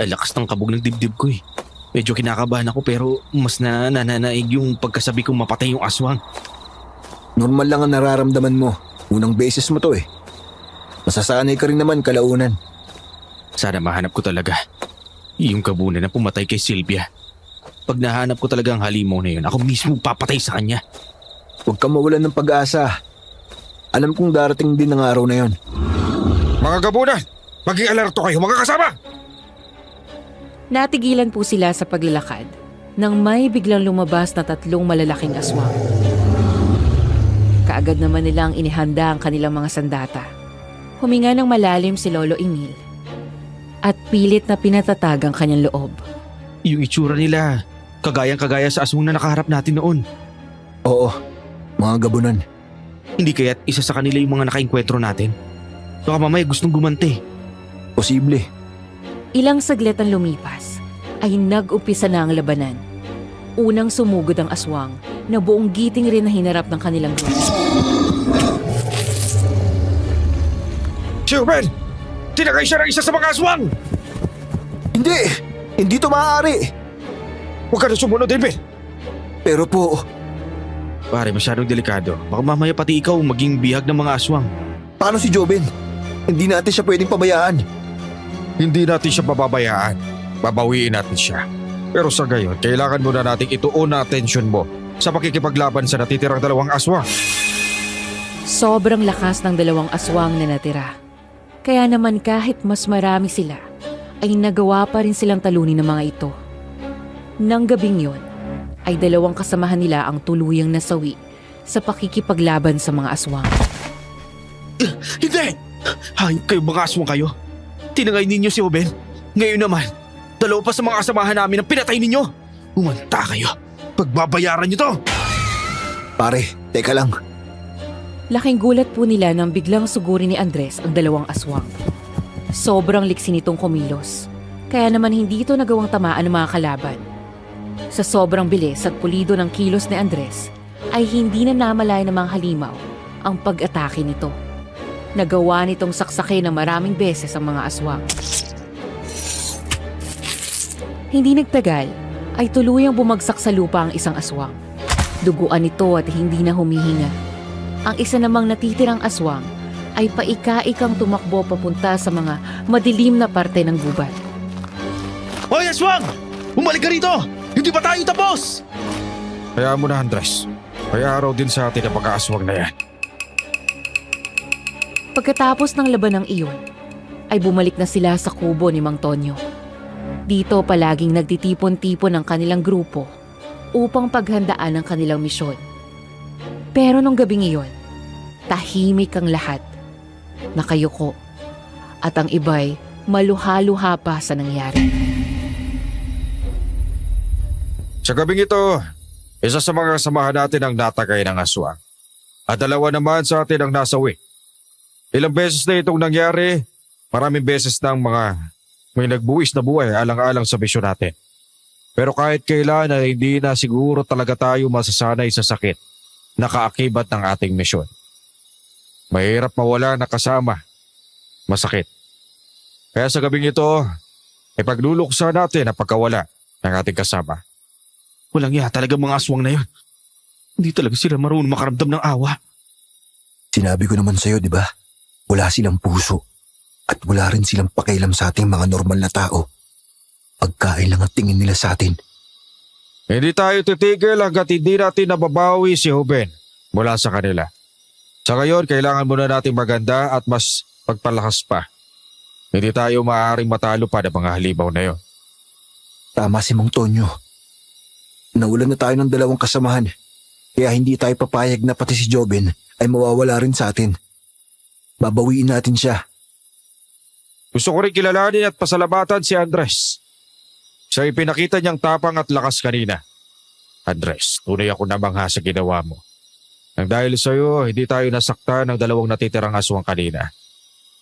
Ay, lakas ng kabog ng dibdib ko eh. Medyo kinakabahan ako pero mas nananaig yung pagkasabi kong mapatay yung aswang. Normal lang ang nararamdaman mo. Unang beses mo to eh. Masasanay ka rin naman kalaunan. Sana mahanap ko talaga yung kabunan na pumatay kay Sylvia. Pag nahanap ko talaga ang halimaw na yun, ako mismo papatay sa kanya. Huwag kang mawalan ng pag-asa. Alam kong darating din ang araw na yon. Mga gabunan, maging alerto kayo mga kasama! Natigilan po sila sa paglalakad nang may biglang lumabas na 3 malalaking aswang. Kaagad naman nilang inihanda ang kanilang mga sandata. Huminga ng malalim si Lolo Emil at pilit na pinatatag ang kanyang loob. Yung itsura nila, kagayang-kagaya sa aswang na nakaharap natin noon. Oo, mga gabunan. Hindi kaya't isa sa kanila yung mga nakainkwentro natin? Baka mamaya gustong gumanti. Posible. Ilang saglit ang lumipas ay nag-upisa na ang labanan. Unang sumugod ang aswang na buong giting rin na hinarap ng kanilang grupo. Si Ruben! Tinagay siya ng isa sa mga aswang! Hindi! Hindi to maaari! Huwag ka na sumunod, Emil! Pero po, Pare, masyadong delikado. Baka mamaya pati ikaw maging bihag ng mga aswang. paano si Joben? Hindi natin siya pwedeng pabayaan. Hindi natin siya pababayaan. Babawiin natin siya. Pero sa gayon, kailangan muna nating ituon na atensyon mo sa pakikipaglaban sa natitirang 2 aswang. Sobrang lakas ng 2 aswang na natira. Kaya naman kahit mas marami sila, ay nagawa pa rin silang talunin ng mga ito. Nang gabing yon, ay 2 kasamahan nila ang tuluyang nasawi sa pakikipaglaban sa mga aswang. Hindi! Hayop kayo, mga aswang kayo. Tinangay ninyo si Oben. Ngayon naman, Dalawa pa sa mga kasamahan namin ang pinatay ninyo. Umanta kayo. Pagbabayaran nyo to. Pare, teka lang. Laking gulat po nila nang biglang sugurin ni Andres ang dalawang aswang. Sobrang liksi nitong kumilos. Kaya naman hindi ito nagawang tamaan ng mga kalaban. Sa sobrang bilis at pulido ng kilos ni Andres, ay hindi na namalay ng mga halimaw ang pag-atake nito. Nagawa nitong saksakin ng maraming beses ang mga aswang. Hindi nagtagal, ay tuluyang bumagsak sa lupa ang isang aswang. Duguan ito at hindi na humihinga. Ang isa namang natitirang aswang ay paika-ikang tumakbo papunta sa mga madilim na parte ng gubat. Hoy, aswang! Bumalik ka rito! Hindi pa tayo tapos! Kaya mo na, Andres. Kaya araw din sa atin ang pagkaaswang na yan. Pagkatapos ng laban ng iyon, ay bumalik na sila sa kubo ni Mang Tonyo. Dito palaging nagtitipon-tipon ang kanilang grupo upang paghandaan ang kanilang misyon. Pero nung gabing iyon, tahimik ang lahat, nakayuko, at ang iba'y maluha-luha pa sa nangyari. Sa gabing ito, isa sa mga kasamahan natin ang natagay ng aswang. At dalawa naman sa atin ang nasawi. Ilang beses na itong nangyari, maraming beses na ang mga may nagbuwis na buhay alang-alang sa misyon natin. Pero kahit kailan ay hindi na siguro talaga tayo masasanay sa sakit na kaakibat ng ating misyon. Mahirap mawala na kasama. Masakit. Kaya sa gabing ito, ipagluluksa natin ang pagkawala ng ating kasama. Walang iya talaga mga aswang na yun. Hindi talaga sila marunong makaramdam ng awa. Sinabi ko naman sa'yo, di ba? Wala silang puso. At wala rin silang pakialam sa ating mga normal na tao. Pagkain lang ang tingin nila sa atin. Hindi tayo titigil hanggat hindi natin nababawi si Ruben mula sa kanila. Sa ngayon, kailangan muna natin maganda at mas pagpalakas pa. Hindi tayo maaaring matalo pa ng mga halimaw na yon. Tama si Mang Tonyo. Nawalan na tayo ng dalawang kasamahan. Kaya hindi tayo papayag na pati si Joben ay mawawala rin sa atin. Babawiin natin siya. Gusto ko rin kilalanin at pasalamatan si Andres. Sa ipinakita niyang tapang at lakas kanina. Andres, tunay ako namangha sa ginawa mo. Nang dahil sa iyo, hindi tayo nasaktan ng dalawang natitirang aswang kanina.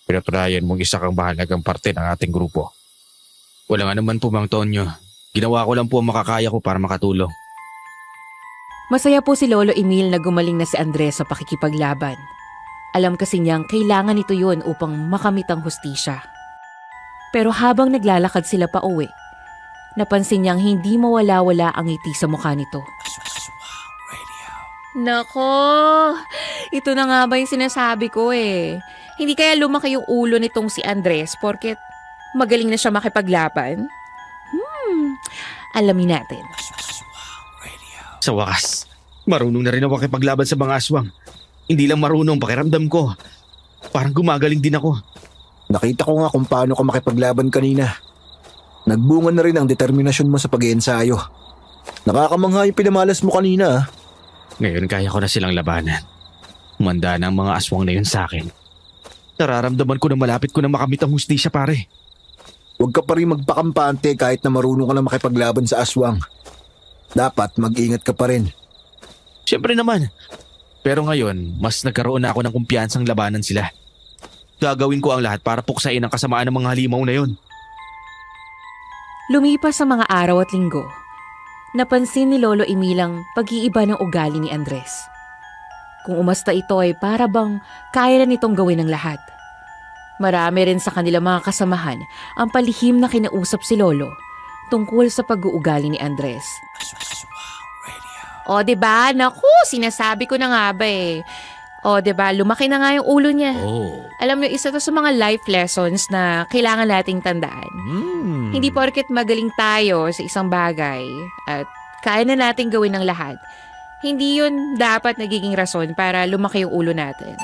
Pinatunayan mong isa kang mahalagang parte ng ating grupo. Wala nga naman po, Mang Tonyo. Ginawa ko lang po ang makakaya ko para makatulong. Masaya po si Lolo Emil na gumaling na si Andres sa pakikipaglaban. Alam kasi niyang kailangan nito yun upang makamit ang hustisya. Pero habang naglalakad sila pa uwi, napansin niyang hindi mawala-wala ang ngiti sa mukha nito. Nako, ito na nga ba yung sinasabi ko eh. Hindi kaya lumaki yung ulo nitong si Andres porket magaling na siya makipaglaban? Alamin natin. Sa wakas, marunong na rin ako makipaglaban sa mga aswang. Hindi lang marunong, pakiramdam ko. Parang gumagaling din ako. Nakita ko nga kung paano ka makipaglaban kanina. Nagbunga na rin ang determinasyon mo sa pag-iensayo. Nakakamangha yung pinamalas mo kanina. Ngayon kaya ko na silang labanan. Umanda na ang mga aswang na yun sa akin. Nararamdaman ko na malapit ko na makamit ang hustisya, pare. Huwag ka pa rin magpakampante kahit na marunong ka na makipaglaban sa aswang. Dapat mag-ingat ka pa rin. Siyempre naman. Pero ngayon, mas nagkaroon na ako ng kumpiyansang labanan sila. Gagawin ko ang lahat para puksain ang kasamaan ng mga halimaw na yon. Lumipas sa mga araw at linggo, napansin ni Lolo Emil ang pag-iiba ng ugali ni Andres. Kung umasta ito ay para bang kaya na nitong gawin ng lahat. Marami rin sa kanilang mga kasamahan ang palihim na kinausap si Lolo tungkol sa pag-uugali ni Andres. O, diba? Naku, sinasabi ko na nga ba eh. O, diba? Lumaki na nga yung ulo niya. Alam niyo, isa to sa mga life lessons na kailangan nating tandaan. Hindi porket magaling tayo sa isang bagay at kaya na nating gawin ng lahat. Hindi yun dapat nagiging rason para lumaki yung ulo natin.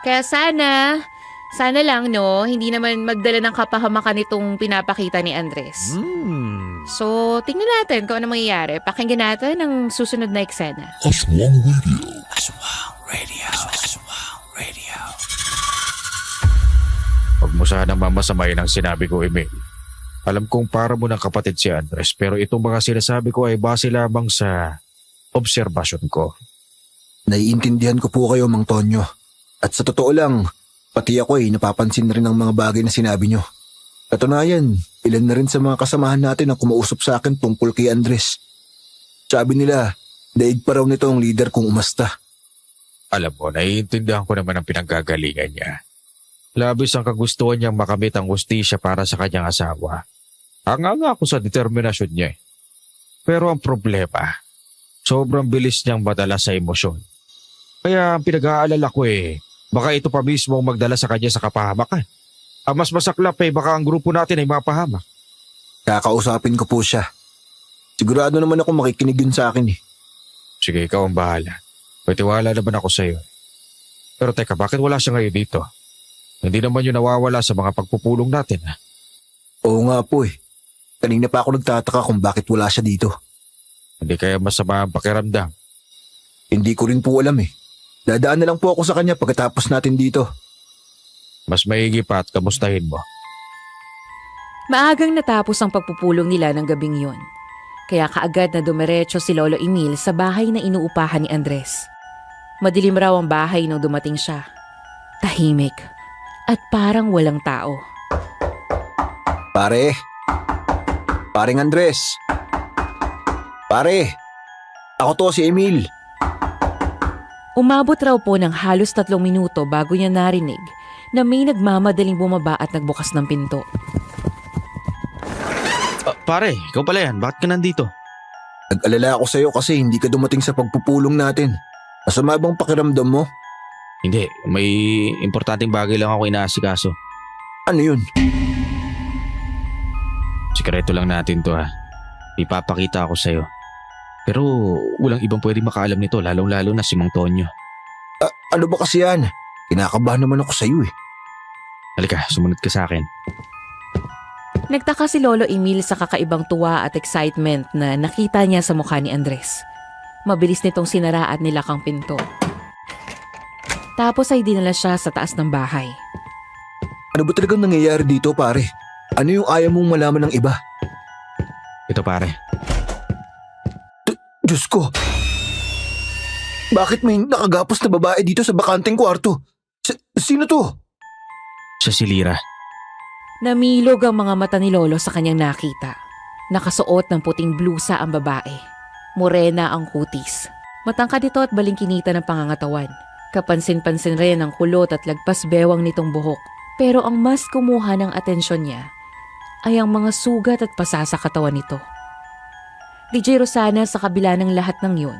Kaya sana lang no, hindi naman magdala ng kapahamakan itong pinapakita ni Andres. So, tingnan natin kung ano mangyayari. Pakinggan natin ang susunod na eksena. Aswang Radio. Huwag mo sanang mamasamayin ang sinabi ko, Emil. Alam kong para mo ng kapatid si Andres pero itong mga sinasabi ko ay base lamang sa obserbasyon ko. Naiintindihan ko po kayo, Mang Tonyo. At sa totoo lang, pati ako napapansin rin ang mga bagay na sinabi nyo. Katunayan, ilan na rin sa mga kasamahan natin ang kumausap sa akin tungkol kay Andres. Sabi nila, daig pa raw nito ang leader kung umasta. Alam mo, naiintindihan ko naman ang pinanggagalingan niya. Labis ang kagustuhan niyang makamit ang hustisya para sa kanyang asawa. Hanga ako sa determinasyon niya. Pero ang problema, sobrang bilis niyang madala sa emosyon. Kaya ang pinag-aalala ko baka ito pa mismo ang magdala sa kanya sa kapahamakan. Ang mas masaklap baka ang grupo natin ay mapahamak. Kakausapin ko po siya. Sigurado naman ako makikinig yun sa akin. Sige, ikaw ang bahala. May tiwala naman ako sa iyo. Pero teka, bakit wala siya ngayon dito? Hindi naman yun nawawala sa mga pagpupulong natin. Oo nga po Kanina pa ako nagtataka kung bakit wala siya dito. Hindi kaya masama ang pakiramdam. Hindi ko rin po alam Dadaan na lang po ako sa kanya pagkatapos natin dito. Mas maigi pa at kamustahin mo. Maagang natapos ang pagpupulong nila ng gabing yun. Kaya kaagad na dumiretso si Lolo Emil sa bahay na inuupahan ni Andres. Madilim raw ang bahay nung dumating siya. Tahimik at parang walang tao. Paring Andres. Pare, ako to si Emil. Umabot raw po ng halos 3 minuto bago niya narinig na may nagmamadaling bumaba at nagbukas ng pinto. Pare, ikaw pala yan. Bakit ka nandito? Nag-alala ako sa'yo kasi hindi ka dumating sa pagpupulong natin. Masama bang pakiramdam mo? Hindi, may importanteng bagay lang ako inaasikaso. Ano yun? Sikreto lang natin to ha. Ipapakita ako sa'yo. Pero walang ibang pwedeng makaalam nito, lalong-lalo na si Mang Tonyo. Ano ba kasi yan? Kinakabahan naman ako sa'yo Halika, sumunod ka sa akin. Nagtaka si Lolo Emil sa kakaibang tuwa at excitement na nakita niya sa mukha ni Andres. Mabilis nitong sinara at nilakang pinto. Tapos ay dinala siya sa taas ng bahay. Ano ba talagang nangyayari dito, pare? Ano yung ayaw mong malaman ng iba? Ito pare. Diyos ko! Bakit may nakagapos na babae dito sa bakanteng kwarto? Sino to? Siya si Lira. Namilog ang mga mata ni Lolo sa kanyang nakita. Nakasuot ng puting blusa ang babae. Morena ang kutis. Matangkad ito at balingkinita ng pangangatawan. Kapansin-pansin rin ang kulot at lagpas bewang nitong buhok. Pero ang mas kumuha ng atensyon niya ay ang mga sugat at pasa sa katawan nito. DJ Rosana, sa kabila ng lahat ng yun,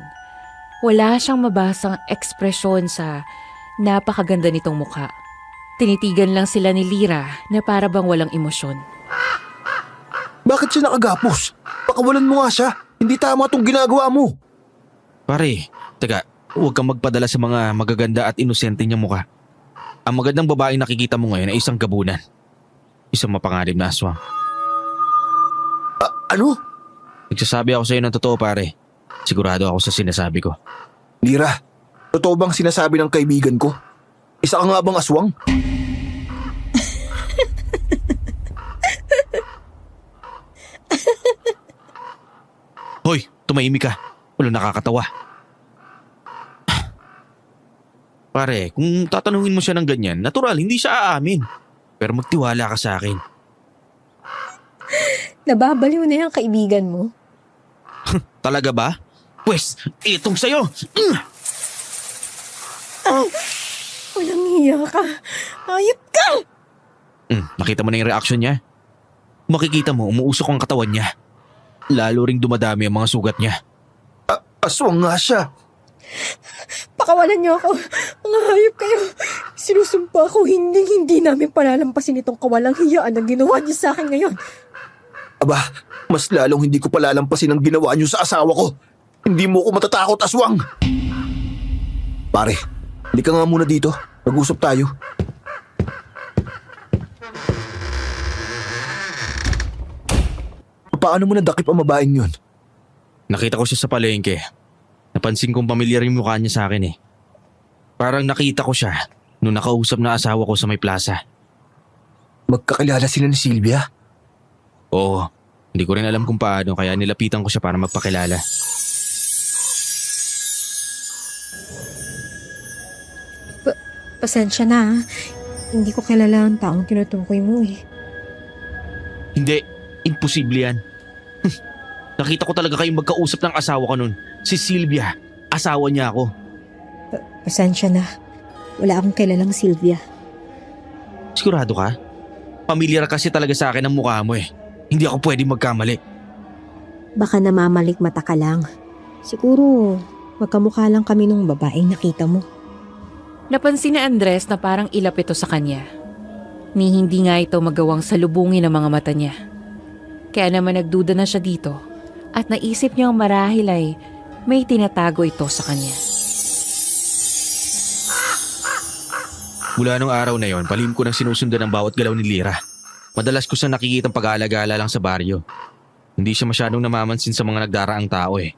wala siyang mabasang ekspresyon sa napakaganda nitong mukha. Tinitigan lang sila ni Lira na para bang walang emosyon. Bakit siya nakagapos? Pakawalan mo nga siya. Hindi tama itong ginagawa mo. Pare, teka, huwag kang magpadala sa mga magaganda at inosente niyang mukha. Ang magandang babaeng nakikita mo ngayon ay isang gabunan. Isang mapanganib na aswang. Ano? Nagsasabi ako sa iyo ng totoo pare. Sigurado ako sa sinasabi ko. Lira, totoo bang sinasabi ng kaibigan ko? Isa ka nga bang aswang? Hoy, tumahimik ka. Walang nakakatawa. Pare, kung tatanungin mo siya ng ganyan, natural, hindi siya aamin. Pero magtiwala ka sa akin. Nababaliw na yung kaibigan mo. Talaga ba? Pwes, itong sa'yo! Walang hiya ka. Hayop ka! Nakita mo na yung reaksyon niya? Makikita mo, umuusok ang katawan niya. Lalo ring dumadami ang mga sugat niya. Aswang nga siya. Pakawalan niyo ako. Mga hayop kayo. Sinusumpa ko hindi namin palalampasin itong kawalang hiyaan na ginawa niyo sa akin ngayon. Aba, mas lalong hindi ko palalampasin ang ginawa niyo sa asawa ko. Hindi mo ko matatakot, aswang. Pare, hindi ka nga muna dito. Mag-usap tayo. Paano mo nadakip ang babaeng yun? Nakita ko siya sa palengke. Napansin kong pamilyar yung mukha niya sa akin eh. Parang nakita ko siya nung nakausap na asawa ko sa may plaza. Magkakilala sila ni Sylvia? Oo, hindi ko rin alam kung paano kaya nilapitan ko siya para magpakilala. Pasensya na ha. Hindi ko kilala ang taong tinutukoy mo eh. Hindi, imposible yan. Nakita ko talaga kayong magkausap ng asawa ko nun. Si Sylvia, asawa niya ako. Pasensya na. Wala akong kilalang Sylvia. Sigurado ka? Pamilyar kasi talaga sa akin ang mukha mo eh. Hindi ako pwedeng magkamali. Baka namamalik mata ka lang. Siguro, magkamukha lang kami nung babaeng nakita mo. Napansin ni Andres na parang ilap ito sa kanya. Ni hindi nga ito magawang salubungin ang mga mata niya. Kaya naman nagduda na siya dito at naisip niyang marahil ay may tinatago ito sa kanya. Mula nung araw na yon, palihim ko nang sinusundan ang bawat galaw ni Lira. Madalas ko siyang nakikitang pag-aalagala lang sa baryo. Hindi siya masyadong namamansin sa mga nagdaraang tao eh.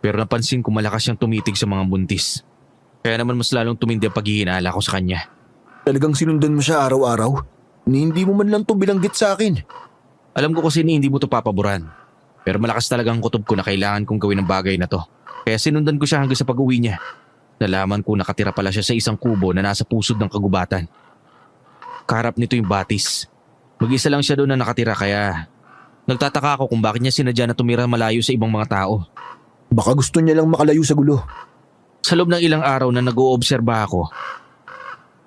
Pero napansin ko malakas siyang tumitig sa mga buntis. Kaya naman mas lalong tumindi ang paghihinala ko sa kanya. Talagang sinundan mo siya araw-araw? Ni hindi mo man lang to bilanggit sa akin. Alam ko kasi ni hindi mo to papaboran. Pero malakas talaga ang kutob ko na kailangan kong gawin ang bagay na to. Kaya sinundan ko siya hanggang sa pag-uwi niya. Nalaman ko nakatira pala siya sa isang kubo na nasa pusod ng kagubatan. Kaharap nito yung batis. Mag-isa lang siya doon na nakatira kaya nagtataka ako kung bakit niya sinadya na tumira malayo sa ibang mga tao. Baka gusto niya lang makalayo sa gulo. Sa loob ng ilang araw na nag-oobserba ako,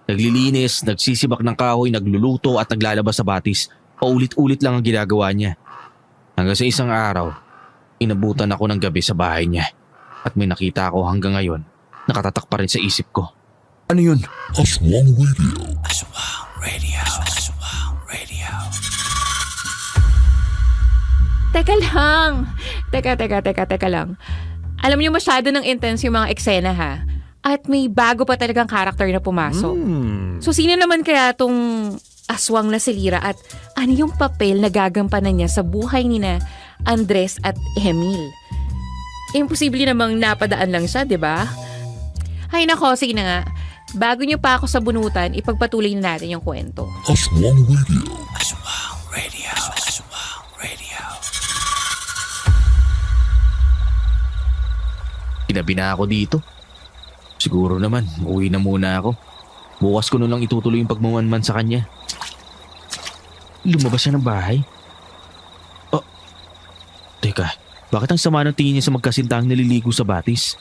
naglilinis, nagsisibak ng kahoy, nagluluto at naglalabas sa batis. Paulit-ulit lang ang ginagawa niya. Hanggang sa isang araw, inabutan ako ng gabi sa bahay niya. At may nakita ako hanggang ngayon, nakatatak pa rin sa isip ko. Ano yun? Aswang Radio. Teka lang! Teka lang. Alam niyo masyado ng intense yung mga eksena ha. At may bago pa talagang karakter na pumasok. So sino naman kaya tong aswang na si Lira at ano yung papel na gagampanan niya sa buhay ni na Andres at Emil? Imposible namang napadaan lang siya, di ba? Hay nako, sige na nga. Bago niyo pa ako sa bunutan, ipagpatuloy na natin yung kwento. Aswang Radio. Ginabi na ako dito. Siguro naman, uwi na muna ako. Bukas ko na lang itutuloy yung pagmamanman sa kanya. Lumabas siya ng bahay. Oh, teka, bakit ang sama ng tingin niya sa magkasintahang naliligo sa batis?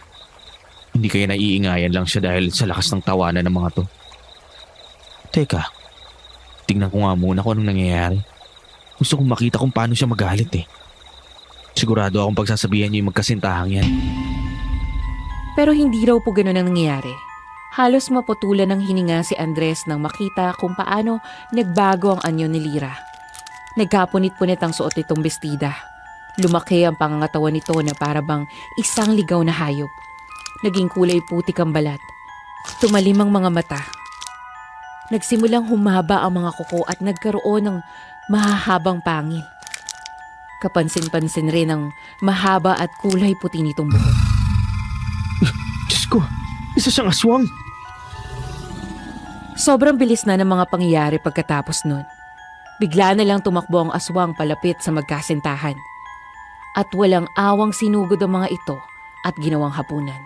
Hindi kaya naiingayan lang siya dahil sa lakas ng tawanan ng mga to. Teka, tingnan ko nga muna kung anong nangyayari. Gusto kong makita kung paano siya magalit eh. Sigurado akong pagsasabihan niya yung magkasintahang yan. Pero hindi raw po ganun ang nangyayari. Halos maputulan ng hininga si Andres nang makita kung paano nagbago ang anyo ni Lira. Nagkapunit-punit ang suot nitong bestida. Lumaki ang pangangatawan nito na para bang isang ligaw na hayop. Naging kulay putik ang balat. Tumalim ang mga mata. Nagsimulang humaba ang mga kuko at nagkaroon ng mahahabang pangil. Kapansin-pansin rin ang mahaba at kulay puti nitong buhok. Diyos ko, isa siyang aswang. Sobrang bilis na ng mga pangyayari pagkatapos nun. Bigla na lang tumakbo ang aswang palapit sa magkasintahan. At walang awang sinugod ang mga ito at ginawang hapunan.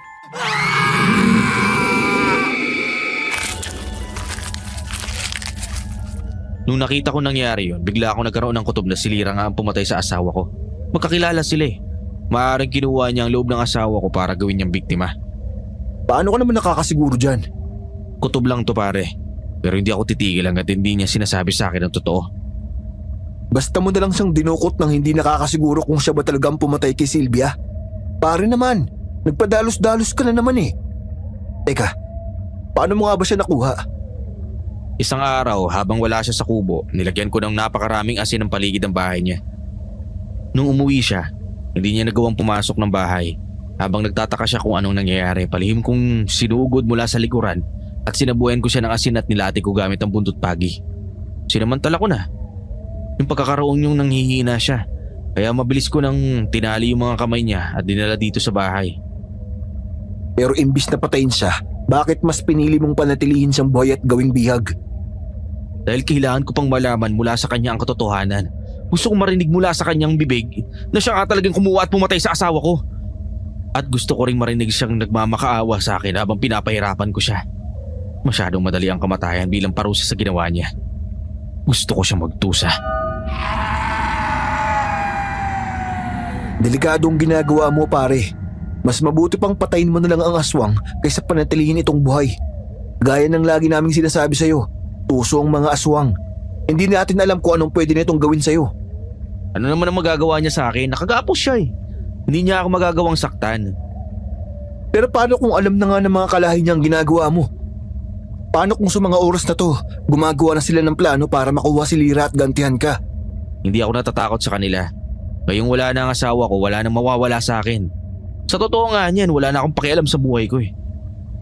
Nung nakita ko nangyari yun, bigla ako nagkaroon ng kutob na si Lira nga ang pumatay sa asawa ko. Magkakilala sila eh. Maaaring kinuha niya ang loob ng asawa ko para gawin niyang biktima. Paano ka naman nakakasiguro dyan? Kutob lang to pare. Pero hindi ako titigil hanggat hindi niya sinasabi sa akin ang totoo. Basta mo na lang siyang dinukot nang hindi nakakasiguro kung siya ba talagang pumatay kay Sylvia. Pare naman, nagpadalos-dalos ka na naman eh. Teka, paano mo nga ba siya nakuha? Isang araw habang wala siya sa kubo, nilagyan ko ng napakaraming asin ng paligid ng bahay niya. Nung umuwi siya, hindi niya nagawang pumasok ng bahay. Habang nagtataka siya kung anong nangyayari, palihim kong sinugod mula sa likuran at sinabuhan ko siya ng asin at nilati ko gamit ang buntot pagi. Sinamantala ko na. Yung pagkakaroon yung nanghihina siya, kaya mabilis ko nang tinali yung mga kamay niya at dinala dito sa bahay. Pero imbis na patayin siya, bakit mas pinili mong panatilihin siyang buhay at gawing bihag? Dahil kailangan ko pang malaman mula sa kanya ang katotohanan Gusto kong marinig mula sa kanyang bibig na siya nga talagang kumuha at pumatay sa asawa ko. At gusto ko ring marinig siyang nagmamakaawa sa akin habang pinapahirapan ko siya. Masyadong madali ang kamatayan bilang parusa sa ginawa niya. Gusto ko siyang magtusa. Delikadong ginagawa mo, pare. Mas mabuti pang patayin mo na lang ang aswang kaysa panatilihin itong buhay. Gaya ng lagi naming sinasabi sa'yo, tuso ang mga aswang. Hindi natin alam kung anong pwede nitong gawin sa'yo. Ano naman ang magagawa niya sa akin? Nakagapos siya eh. Hindi niya ako magagawang saktan. Pero paano kung alam na nga ng mga kalahi niyang ginagawa mo? Paano kung sa mga oras na to, gumagawa na sila ng plano para makuha si Lyra at gantihan ka? Hindi ako natatakot sa kanila. Ngayong wala na ang asawa ko, wala nang mawawala sa akin. Sa totoo nga niyan, wala na akong pakialam sa buhay ko eh.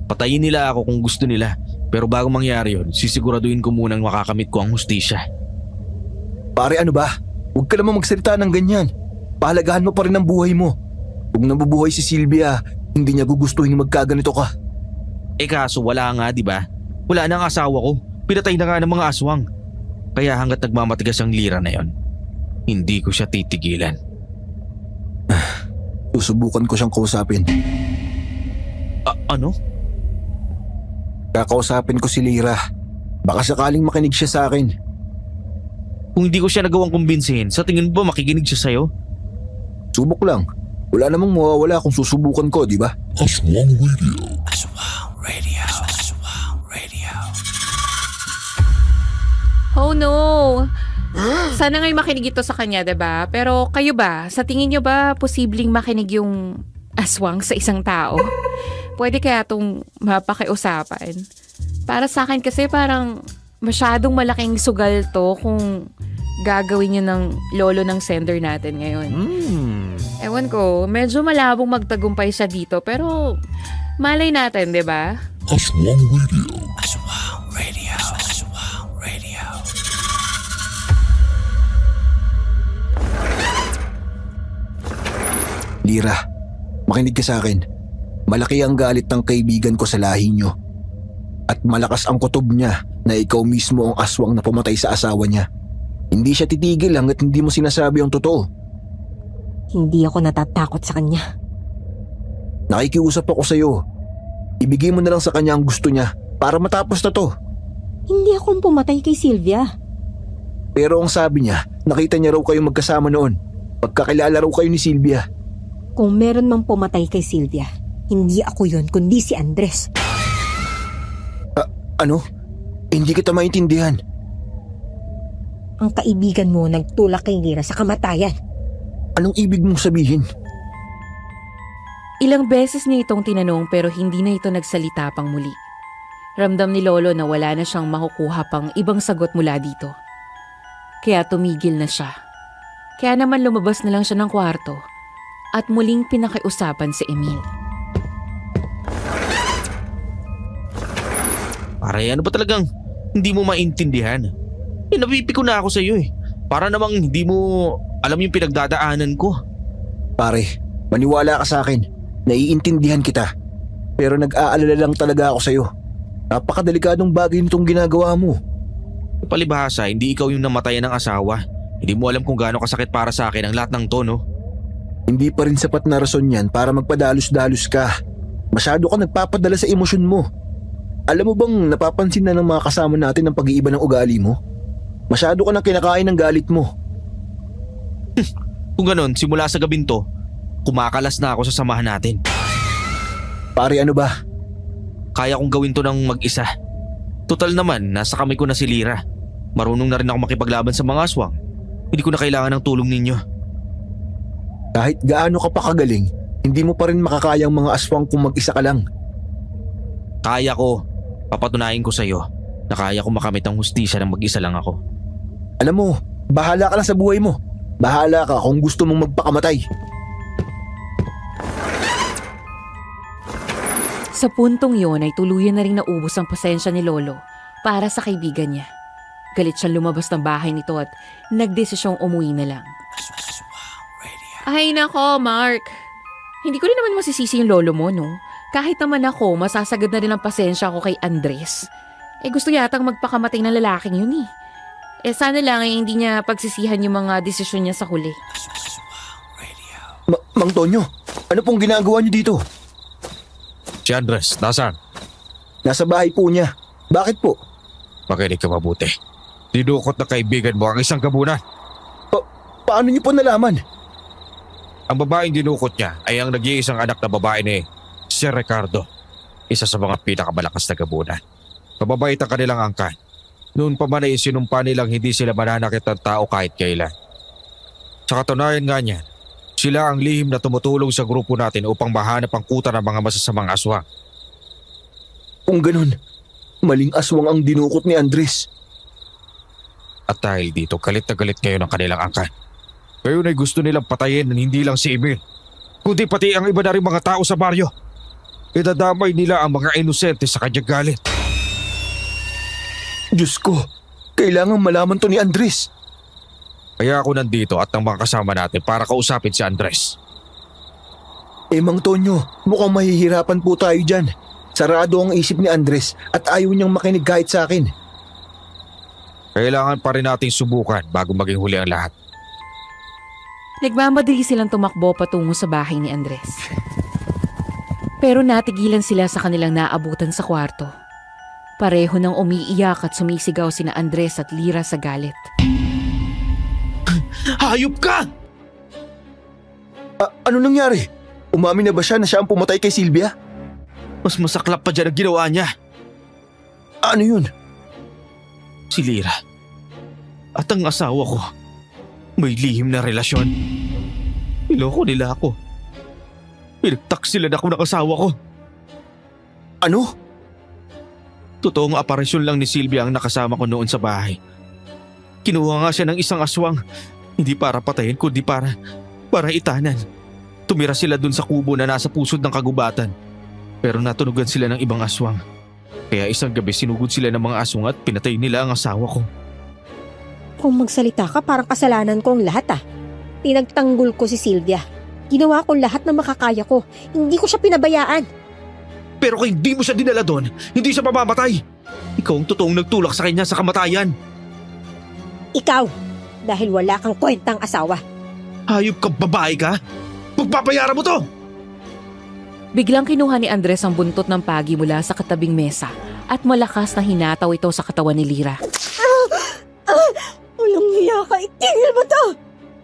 Patayin nila ako kung gusto nila. Pero bago mangyari yon, sisiguraduhin ko munang makakamit ko ang hustisya. Pare, ano ba? Huwag ka naman magsalita ng ganyan. Pahalagahan mo pa rin ang buhay mo. Kung nabubuhay si Sylvia, hindi niya gugustuhin magkaganito ka. Eh kaso wala nga, di ba? Wala na ang asawa ko. Pinatay na nga ng mga aswang. Kaya hanggat nagmamatigas ang Lyra na yon, hindi ko siya titigilan. Susubukan ko siyang kausapin. Ano? Kakausapin ko si Lyra. Baka sakaling makinig siya sa akin. Kung hindi ko siya nagawang kumbinsihin, sa tingin mo ba makikinig siya sa'yo? Subok lang. Wala namang mawawala kung susubukan ko, di ba? Aswang Radio. Oh no! Sana nga'y makinig ito sa kanya, diba? Pero kayo ba? Sa tingin nyo ba posibleng makinig yung aswang sa isang tao? Pwede kaya itong mapakiusapan? Para sa akin kasi parang masyadong malaking sugal to kung gagawin nyo ng lolo ng sender natin ngayon. Ewan ko, medyo malabong magtagumpay siya dito pero malay natin, diba? Aswang Radio. Lyra, makinig ka sa akin. Malaki ang galit ng kaibigan ko sa lahi nyo. At malakas ang kutob niya na ikaw mismo ang aswang na pumatay sa asawa niya. Hindi siya titigil hanggat hindi mo sinasabi ang totoo. Hindi ako natatakot sa kanya. Nakikiusap ako sa'yo. Ibigay mo na lang sa kanya ang gusto niya para matapos na to. Hindi akong pumatay kay Sylvia. Pero ang sabi niya, nakita niya raw kayo magkasama noon. Pagkakilala raw kayo ni Sylvia. Kung meron mang pumatay kay Sylvia, hindi ako yun kundi si Andres. Ano? Hindi kita maintindihan. Ang kaibigan mo nagtulak kay Lyra sa kamatayan. Anong ibig mong sabihin? Ilang beses niya itong tinanong pero hindi na ito nagsalita pang muli. Ramdam ni Lolo na wala na siyang makukuha pang ibang sagot mula dito. Kaya tumigil na siya. Kaya naman lumabas na lang siya ng kwarto at muling pinakiusapan si Emil. Pare, ano ba talagang hindi mo maintindihan? Napipiko na ako sa iyo eh. Para namang hindi mo alam yung pinagdadaanan ko. Pare, maniwala ka sa akin. Naiintindihan kita. Pero nag-aalala lang talaga ako sa'yo. Napakadelikadong bagay nitong ginagawa mo. Palibhasa, hindi ikaw yung namatayan ng asawa. Hindi mo alam kung gaano kasakit para sa akin ang lahat ng to, no? Hindi pa rin sapat na rason yan para magpadalos-dalos ka. Masyado ka nagpapadala sa emosyon mo. Alam mo bang napapansin na ng mga kasama natin ang pag-iiba ng ugali mo? Masyado ka nang kinakain ng galit mo. Kung ganon, simula sa gabing to, kumakalas na ako sa samahan natin. Pare, ano ba? Kaya kong gawin to ng mag-isa. Total naman, nasa kamay ko na si Lyra. Marunong na rin ako makipaglaban sa mga aswang. Hindi ko na kailangan ng tulong ninyo. Kahit gaano ka pa kagaling, hindi mo pa rin makakayang mga aswang kung mag-isa ka lang. Kaya ko. Papatunayan ko sa'yo na kaya ko makamit ang hustisya ng mag-isa lang ako. Alam mo, bahala ka lang sa buhay mo. Bahala ka kung gusto mong magpakamatay. Sa puntong yon ay tuluyan na rin naubos ang pasensya ni Lolo para sa kaibigan niya. Galit siyang lumabas ng bahay nito at nagdesisyong umuwi na lang. Ay nako, Mark. Hindi ko rin naman masisisi yung lolo mo, no? Kahit naman ako, masasagad na rin ang pasensya ko kay Andres. Eh gusto yatang magpakamatay ng lalaking yun eh. Sana lang ay hindi niya pagsisihan yung mga desisyon niya sa huli. Mang Tonyo, ano pong ginagawa niyo dito? Si Andres, nasaan? Nasa bahay po niya. Bakit po? Makinig ka mabuti. Dinukot na kaibigan mo ang isang gabunan. Paano niyo po nalaman? Ang babaeng dinukot niya ay ang nag-iisang anak na babae ni si Ricardo. Isa sa mga pinakamalakas na gabunan. Mababait ang kanilang angkan. Noon pa man ay sinumpa nilang hindi sila mananakit ng tao kahit kailan. Sa katunayan nga niyan, sila ang lihim na tumutulong sa grupo natin upang mahanap ang kuta ng mga masasamang aswang. Kung ganun, maling aswang ang dinukot ni Andres. At dahil dito, galit na galit kayo ng kanilang angkan. Ngayon ay gusto nilang patayin ng hindi lang si Emil, kundi pati ang iba na rin mga tao sa baryo. Idadamay nila ang mga inosente sa kanyang galit. Diyos ko, kailangan malaman to ni Andres. Kaya ako nandito at ang mga kasama natin para kausapin si Andres. Mang Tonyo, mukhang mahihirapan po tayo dyan. Sarado ang isip ni Andres at ayaw niyang makinig kahit sa akin. Kailangan pa rin nating subukan bago maging huli ang lahat. Nagmamadali silang tumakbo patungo sa bahay ni Andres. Pero natigilan sila sa kanilang naabutan sa kwarto. Pareho nang umiiyak at sumisigaw sina Andres at Lyra sa galit. Hayop ka! Ano nangyari? Umamin na ba siya na siya ang pumatay kay Sylvia? Mas masaklap pa dyan ang ginawa niya. Ano yun? Si Lyra. At ang asawa ko. May lihim na relasyon. Niloko nila ako. Pinagtaksilan ako ng asawa ko. Ano? Totoong aparisyon lang ni Sylvia ang nakasama ko noon sa bahay. Kinuha nga siya ng isang aswang. Hindi para patayin kundi para itanan. Tumira sila dun sa kubo na nasa pusod ng kagubatan. Pero natunugan sila ng ibang aswang. Kaya isang gabi sinugod sila ng mga aswang at pinatay nila ang asawa ko. Kung magsalita ka, parang kasalanan ko ang lahat Pinagtanggol ko si Sylvia. Ginawa ko lahat na makakaya ko. Hindi ko siya pinabayaan. Pero kung hindi mo siya dinala doon, hindi siya mamamatay. Ikaw ang totoong nagtulak sa kanya sa kamatayan. Ikaw, dahil wala kang kwentang asawa. Hayop ka, babae ka? Pagpapayaran mo to! Biglang kinuha ni Andres ang buntot ng pagi mula sa katabing mesa at malakas na hinataw ito sa katawan ni Lyra. Walang hiya ka, itigil mo to!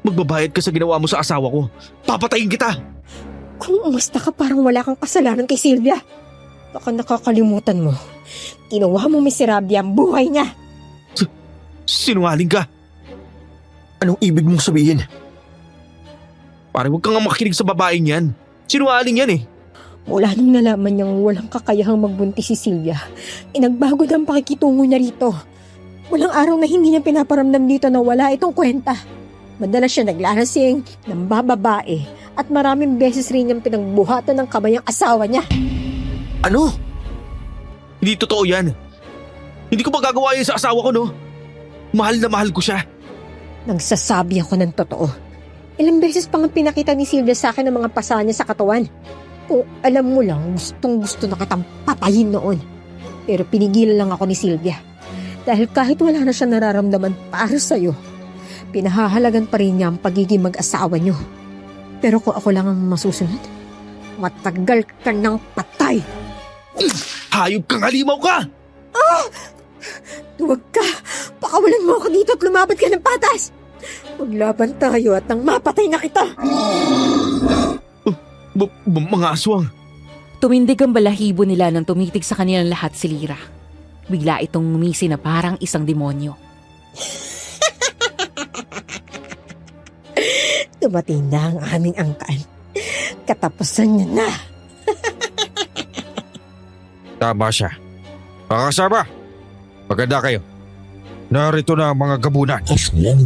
Magbabayad ka sa ginawa mo sa asawa ko. Papatayin kita! Kung umasta ka, parang wala kang kasalanan kay Sylvia. Baka nakakalimutan mo. Ginawa mo miserable ang buhay niya. Sinungaling ka! Anong ibig mong sabihin? Pare, huwag kang makinig sa babaeng yan. Sinungaling yan eh. Mula nung nalaman niyang walang kakayahang magbuntis si Sylvia, nagbago na ang pakikitungo niya rito. Walang araw na hindi niya pinaparamdam dito na wala itong kwenta. Madalas siya naglalasing, nambababae, at maraming beses rin niyang pinagbuhatan ng kamay ang asawa niya. Ano? Hindi totoo yan. Hindi ko magagawa yan sa asawa ko, no? Mahal na mahal ko siya. Nagsasabi ako ng totoo. Ilang beses pa nga pinakita ni Sylvia sa akin ang mga pasa niya sa katawan. Kung alam mo lang, gustong gusto na kitang patayin noon. Pero pinigilan lang ako ni Sylvia. Dahil kahit wala na siya nararamdaman para sa'yo, pinahahalagan pa rin niya ang pagiging mag-asawa niyo. Pero kung ako lang ang masusunod, matagal ka ng patay. Hayop kang halimaw ka! Huwag ka! Pakawalan mo ako dito at lumapit ka ng patas! Maglaban tayo at nang mapatay na kita! Mga aswang! Tumindig ang balahibo nila nang tumitig sa kanilang lahat si Lyra. Bigla itong ngumisi na parang isang demonyo. Dumating na ang aming angkan. Katapusan niya na. Tama siya. Mga kasama, maganda kayo. Narito na ang mga gabunan. Aswang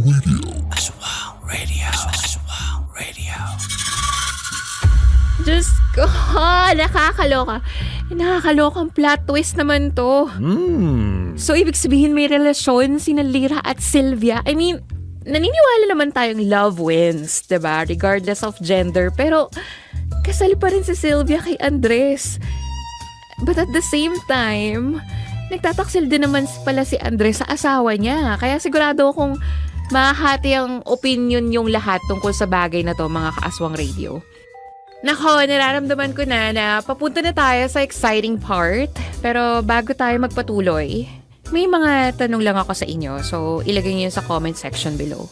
Radio. Diyos ko, nakakaloka. Nakakalokang plot twist naman to. So, ibig sabihin may relasyon sina Lyra at Sylvia. I mean, naniniwala naman tayong love wins, diba? Regardless of gender. Pero, kasal pa rin si Sylvia kay Andres. But at the same time, nagtataksil din naman pala si Andres sa asawa niya. Kaya sigurado akong mahati ang opinion yung lahat tungkol sa bagay na to, mga kaaswang radio. Nako, nararamdaman ko na papunta na tayo sa exciting part. Pero bago tayo magpatuloy, may mga tanong lang ako sa inyo. So, ilagay niyo sa comment section below.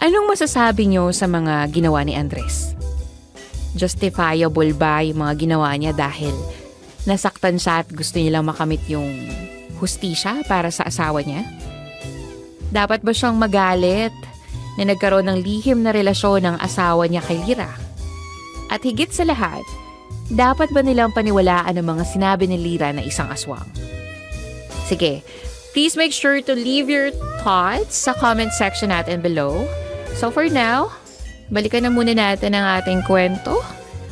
Anong masasabi niyo sa mga ginawa ni Andres? Justifiable ba yung mga ginawa niya dahil nasaktan siya at gusto niya lang makamit yung hustisya para sa asawa niya? Dapat ba siyang magalit na nagkaroon ng lihim na relasyon ng asawa niya kay Lyra? At higit sa lahat, dapat ba nilang paniwalaan ang mga sinabi ni Lyra na isang aswang? Sige, please make sure to leave your thoughts sa comment section natin below. So for now, balikan na muna natin ang ating kwento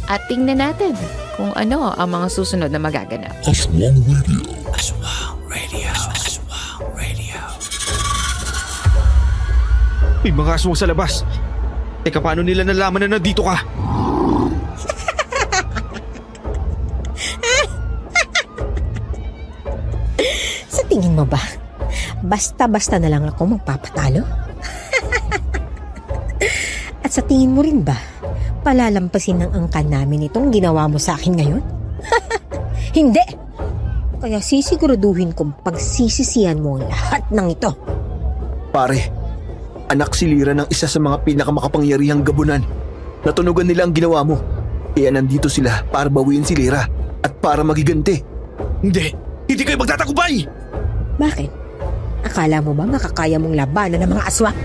at tingnan natin kung ano ang mga susunod na magaganap. Aswang Radio. May mga aswang sa labas. Teka, paano nila nalaman na nandito ka? Sa tingin mo ba, basta-basta na lang ako magpapatalo? At sa tingin mo rin ba, palalampasin ng angkan namin itong ginawa mo sa akin ngayon? Hindi! Kaya sisiguraduhin kong pagsisisihan mo ang lahat ng ito. Pare, anak si Lyra ng isa sa mga pinakamakapangyarihang gabunan. Natunugan nila ang ginawa mo. Kaya nandito sila para bawiin si Lyra at para magiganti. Hindi kayo magtatagumpay! Bakit? Akala mo ba makakaya mong labanan ng mga aswang?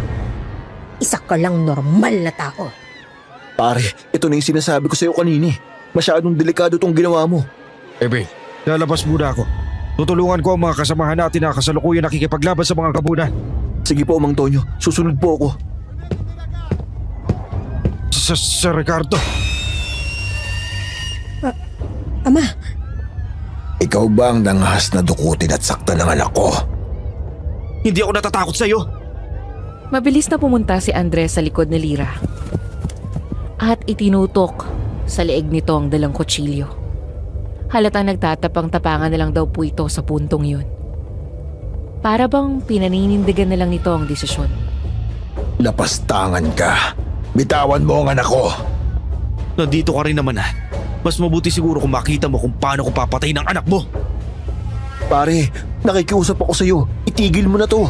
Isa ka lang normal na tao. Pare, ito na yung sinasabi ko sa'yo kanini. Masyadong delikado tong ginawa mo. Ebe, lalabas muna ako. Tutulungan ko ang mga kasamahan natin na kasalukuyan nakikipaglaban sa mga gabunan. Sige po, Mang Tonyo. Susunod po ako. Sir Ricardo. Ama, Ikaw ba ang nangahas na dukutin at saktan ng anak ko? Hindi ako natatakot sa'yo. Mabilis na pumunta si Andres sa likod ni Lyra at itinutok sa leeg nito ang dalang kutsilyo. Halatang nagtatapang-tapangan na lang daw po ito sa puntong yun. Para bang pinaninindigan na lang nito ang desisyon. Lapastangan ka. Bitawan mo ang anak ko. Nandito ka rin naman Mas mabuti siguro kung makita mo kung paano ko papatay ng anak mo. Pare, nakikiusap ako sa'yo. Itigil mo na to.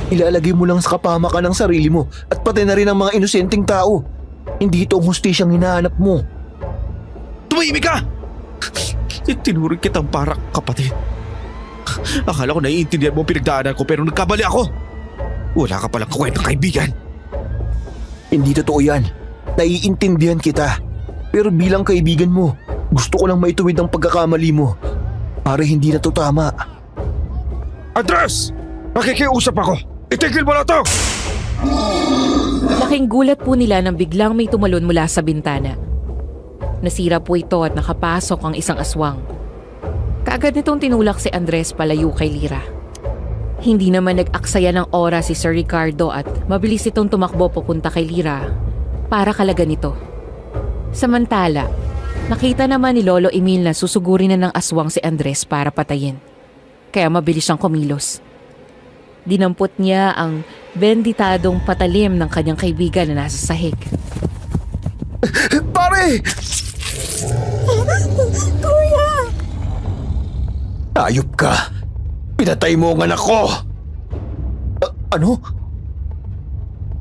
Ilalagay mo lang sa kapahamakan ng sarili mo at pati na rin ang mga inosenteng tao. Hindi ito ang hustisyang hinahanap mo. Tumahimik ka! Tinuring kitang parang kapatid. Akala ko naiintindihan mo ang pinagdaanan ko pero nagkabali ako. Wala ka palang kwentang kaibigan. Hindi totoo yan. Naiintindihan kita. Pero bilang kaibigan mo, gusto ko lang maituwid ang pagkakamali mo. Para hindi na to tama. Andres! Nakikiusap ako! Itigil mo na to! Laking gulat po nila nang biglang may tumalon mula sa bintana. Nasira po ito at nakapasok ang isang aswang. Kaagad nitong tinulak si Andres palayo kay Lyra. Hindi naman nag-aksaya ng oras si Sir Ricardo at mabilis itong tumakbo papunta kay Lyra para kalagan ito. Samantala, nakita naman ni Lolo Emil na susugurin na ng aswang si Andres para patayin. Kaya mabilis siyang kumilos. Dinampot niya ang benditadong patalim ng kanyang kaibigan na nasa sahig. Pare! Kuya! Ayop ka! Pinatay mo ang anak ko! Ano?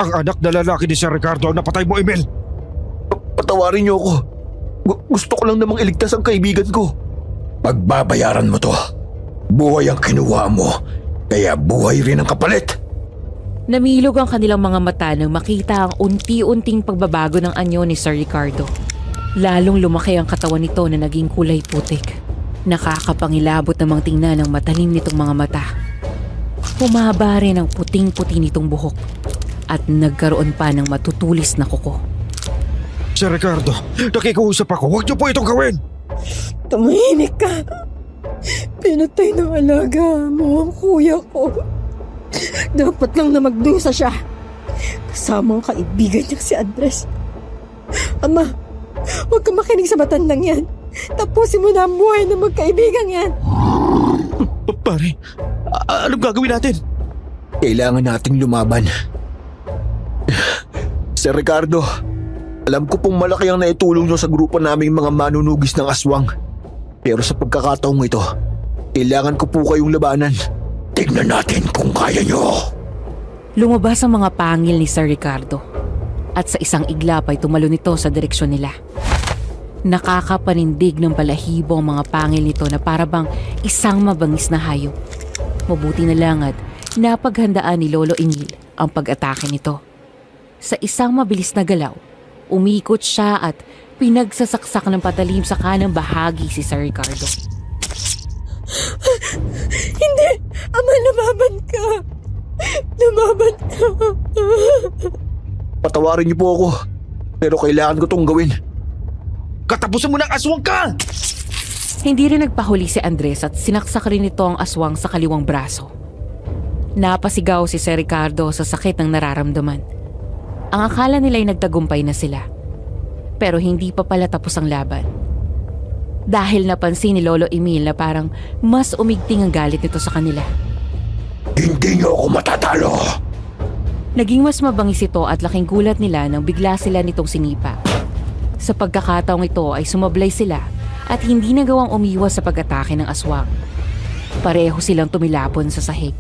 Ang anak na lalaki ni Sir Ricardo ang napatay mo, Emil! Patawarin niyo ako. Gusto ko lang namang iligtas ang kaibigan ko. Pagbabayaran mo to. Buhay ang kinuha mo, kaya buhay rin ang kapalit. Namilog ang kanilang mga mata nang makita ang unti-unting pagbabago ng anyo ni Sir Ricardo. Lalong lumaki ang katawan nito na naging kulay putik. Nakakapangilabot namang tingnan ng matalim nitong mga mata. Humaba rin ang puting-puti nitong buhok at nagkaroon pa ng matutulis na kuko. Sir Ricardo, nakikiusap ako. Huwag niyo po itong gawin! Tumahimik ka! Pinatay ng alaga mo ang kuya ko. Dapat lang na magdusa siya. Kasama ang kaibigan niya si Andres. Ama, huwag ka makinig sa matandang yan. Tapusin mo na ang buhay ng magkaibigan yan. Pare, anong gagawin natin? Kailangan nating lumaban. Sir Ricardo, alam ko pong malaki ang naitulong nyo sa grupo naming mga manunugis ng aswang. Pero sa pagkakataong ito, kailangan ko po kayong labanan. Tignan natin kung kaya nyo. Lumabas ang mga pangil ni Sir Ricardo at sa isang iglap ay tumalo nito sa direksyon nila. Nakakapanindig ng balahibo ang mga pangil nito na parabang isang mabangis na hayop. Mabuti na lang at napaghandaan ni Lolo Emil ang pag-atake nito. Sa isang mabilis na galaw, umikot siya at pinagsasaksak ng patalim sa kanang bahagi si Sir Ricardo. Hindi! Ama, lumaban ka! Lumaban ka! Patawarin niyo po ako, pero kailangan ko tong gawin. Katapusan mo ng aswang ka! Hindi rin nagpahuli si Andres at sinaksak rin nito ang aswang sa kaliwang braso. Napasigaw si Sir Ricardo sa sakit ng nararamdaman. Ang akala nila'y nagtagumpay na sila. Pero hindi pa pala tapos ang laban. Dahil napansin ni Lolo Emil na parang mas umigting ang galit nito sa kanila. Hindi nyo ako matatalo. Naging mas mabangis ito at laking gulat nila nang bigla sila nitong sinipa. Sa pagkakataong ito ay sumablay sila at hindi nagawang umiwas sa pag-atake ng aswang. Pareho silang tumilapon sa sahig.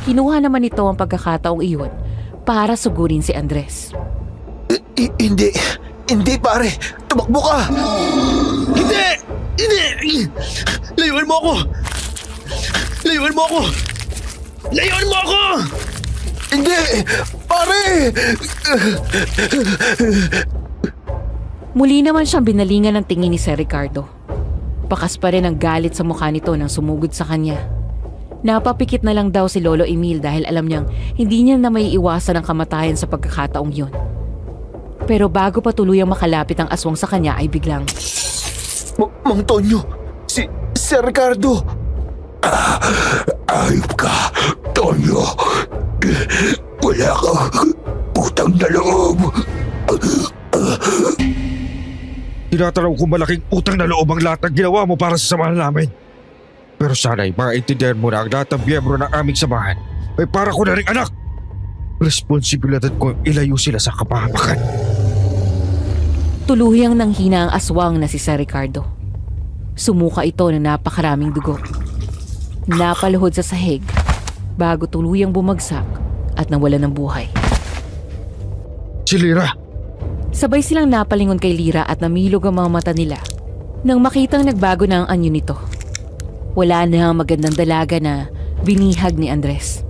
Kinuha naman ito ang pagkakataong iyon para sugurin si Andres. Hindi pare, tumakbo ka! Hindi! Hindi! Layuan mo ako! Layuan mo ako! Layuan mo ako! Hindi! Pare! Muli naman siyang binalingan ng tingin ni Sir Ricardo. Pakas pa rin ang galit sa mukha nito nang sumugod sa kanya. Napapikit na lang daw si Lolo Emil dahil alam niyang hindi niya na may iwasan ang kamatayan sa pagkakataong yun. Pero bago pa tuluyang makalapit ang aswang sa kanya ay biglang... Mang Tonyo! Si Sir Ricardo! Ayop ka, Tonyo. Wala kang putang na loob. Tinatanaw ko malaking utang na loob ang lahat ng ginawa mo para sa samahan namin. Pero sana'y maintindihan mo na ang lahat ng miyembro ng aming samahan ay para ko na rin anak. Responsibilidad ko ilayo sila sa kapahamakan. Tuluyang nanghina ang aswang na si Sir Ricardo. Sumuka ito ng napakaraming dugo. Napaluhod sa sahig bago tuluyang bumagsak at nawala ng buhay. Si Lira, Sabay silang napalingon kay Lira at namilog ang mga mata nila nang makitang nagbago na ang anyo nito. Wala na ang magandang dalaga na binihag ni Andres.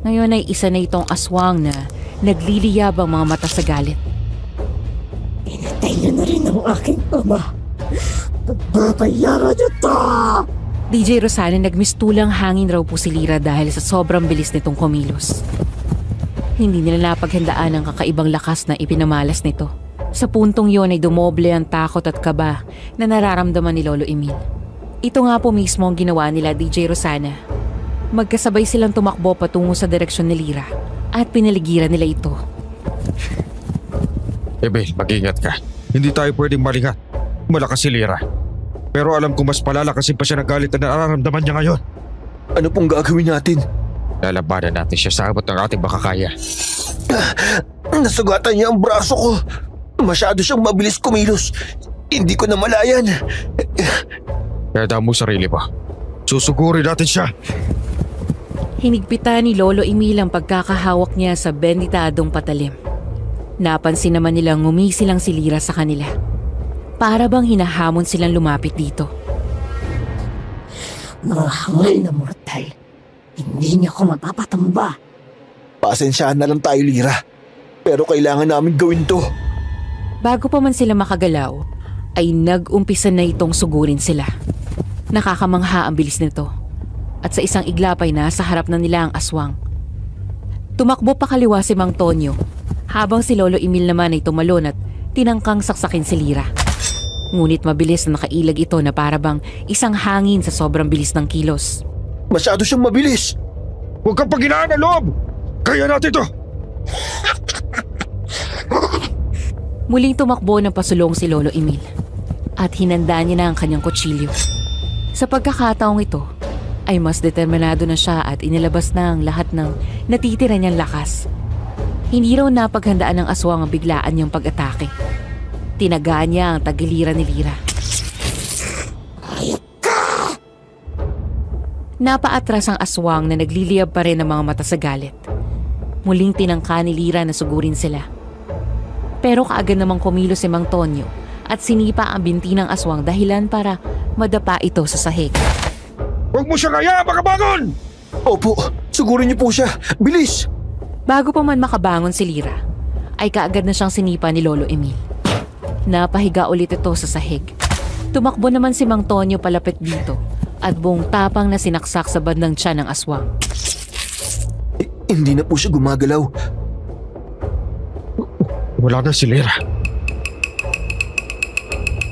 Ngayon ay isa na itong aswang na nagliliyab ang mga mata sa galit. Pinatay niyo na rin ang aking ama. Pagbabayaran niyo to! DJ Rosana, nagmistulang hangin raw po si Lira dahil sa sobrang bilis nitong kumilos. Hindi nila napaghandaan ang kakaibang lakas na ipinamalas nito. Sa puntong yon ay dumoble ang takot at kaba na nararamdaman ni Lolo Emil. Ito nga po mismo ang ginawa nila, DJ Rosana. Magkasabay silang tumakbo patungo sa direksyon ni Lira at pinaligiran nila ito. Emil, mag-ingat ka. Hindi tayo pwedeng malingat. Malakas si Lira. Pero alam ko mas palalakasin pa siya ng galit na nararamdaman niya ngayon. Ano pong gagawin natin? Lalabanan natin siya sa abot ng ating makakaya. Nasugatan niya ang braso ko. Masyado siyang mabilis kumilos. Hindi ko na malayan. Kaya daw mo sarili mo. Susugurin natin siya. Hinigpitan ni Lolo Emil ang pagkakahawak niya sa benditadong patalim. Napansin naman nilang ngumisi lang si Lira sa kanila. Para bang hinahamon silang lumapit dito. Mga hangal na mortal. Hindi niya ako mapapatamba. Pasensyahan na lang tayo, Lira. Pero kailangan namin gawin to. Bago pa man sila makagalaw, ay nag-umpisa na itong sugurin sila. Nakakamangha ang bilis nito. At sa isang iglap ay nasa harap na nila ang aswang. Tumakbo pa kaliwa si Mang Tonyo, habang si Lolo Emil naman ay tumalon at tinangkang saksakin si Lira. Ngunit mabilis na nakailag ito na parabang isang hangin sa sobrang bilis ng kilos. Masyado siyang mabilis. Huwag kang paghinaan ng loob! Kaya natin to! Muling tumakbo ng pasulong si Lolo Emil at hinanda niya na ang kanyang kutsilyo. Sa pagkakataong ito, ay mas determinado na siya at inilabas na ang lahat ng natitira niyang lakas. Hindi raw napaghandaan ng aswang ang biglaan niyang pag-atake. Tinagaan niya ang tagiliran ni Lira. Napaatras ang aswang na nagliliyab pa rin ng mga mata sa galit. Muling tinangka ni Lira na sugurin sila. Pero kaagad namang kumilos si Mang Tonyo at sinipa ang binti ng aswang dahilan para madapa ito sa sahig. Huwag mo siya kaya, makabangon! Opo, sugurin niyo po siya. Bilis! Bago pa man makabangon si Lira, ay kaagad na siyang sinipa ni Lolo Emil. Napahiga ulit ito sa sahig. Tumakbo naman si Mang Tonyo palapit dito at buong tapang na sinaksak sa bandang tiyan ng aswang. Hindi na po siya gumagalaw. Wala na si Lira.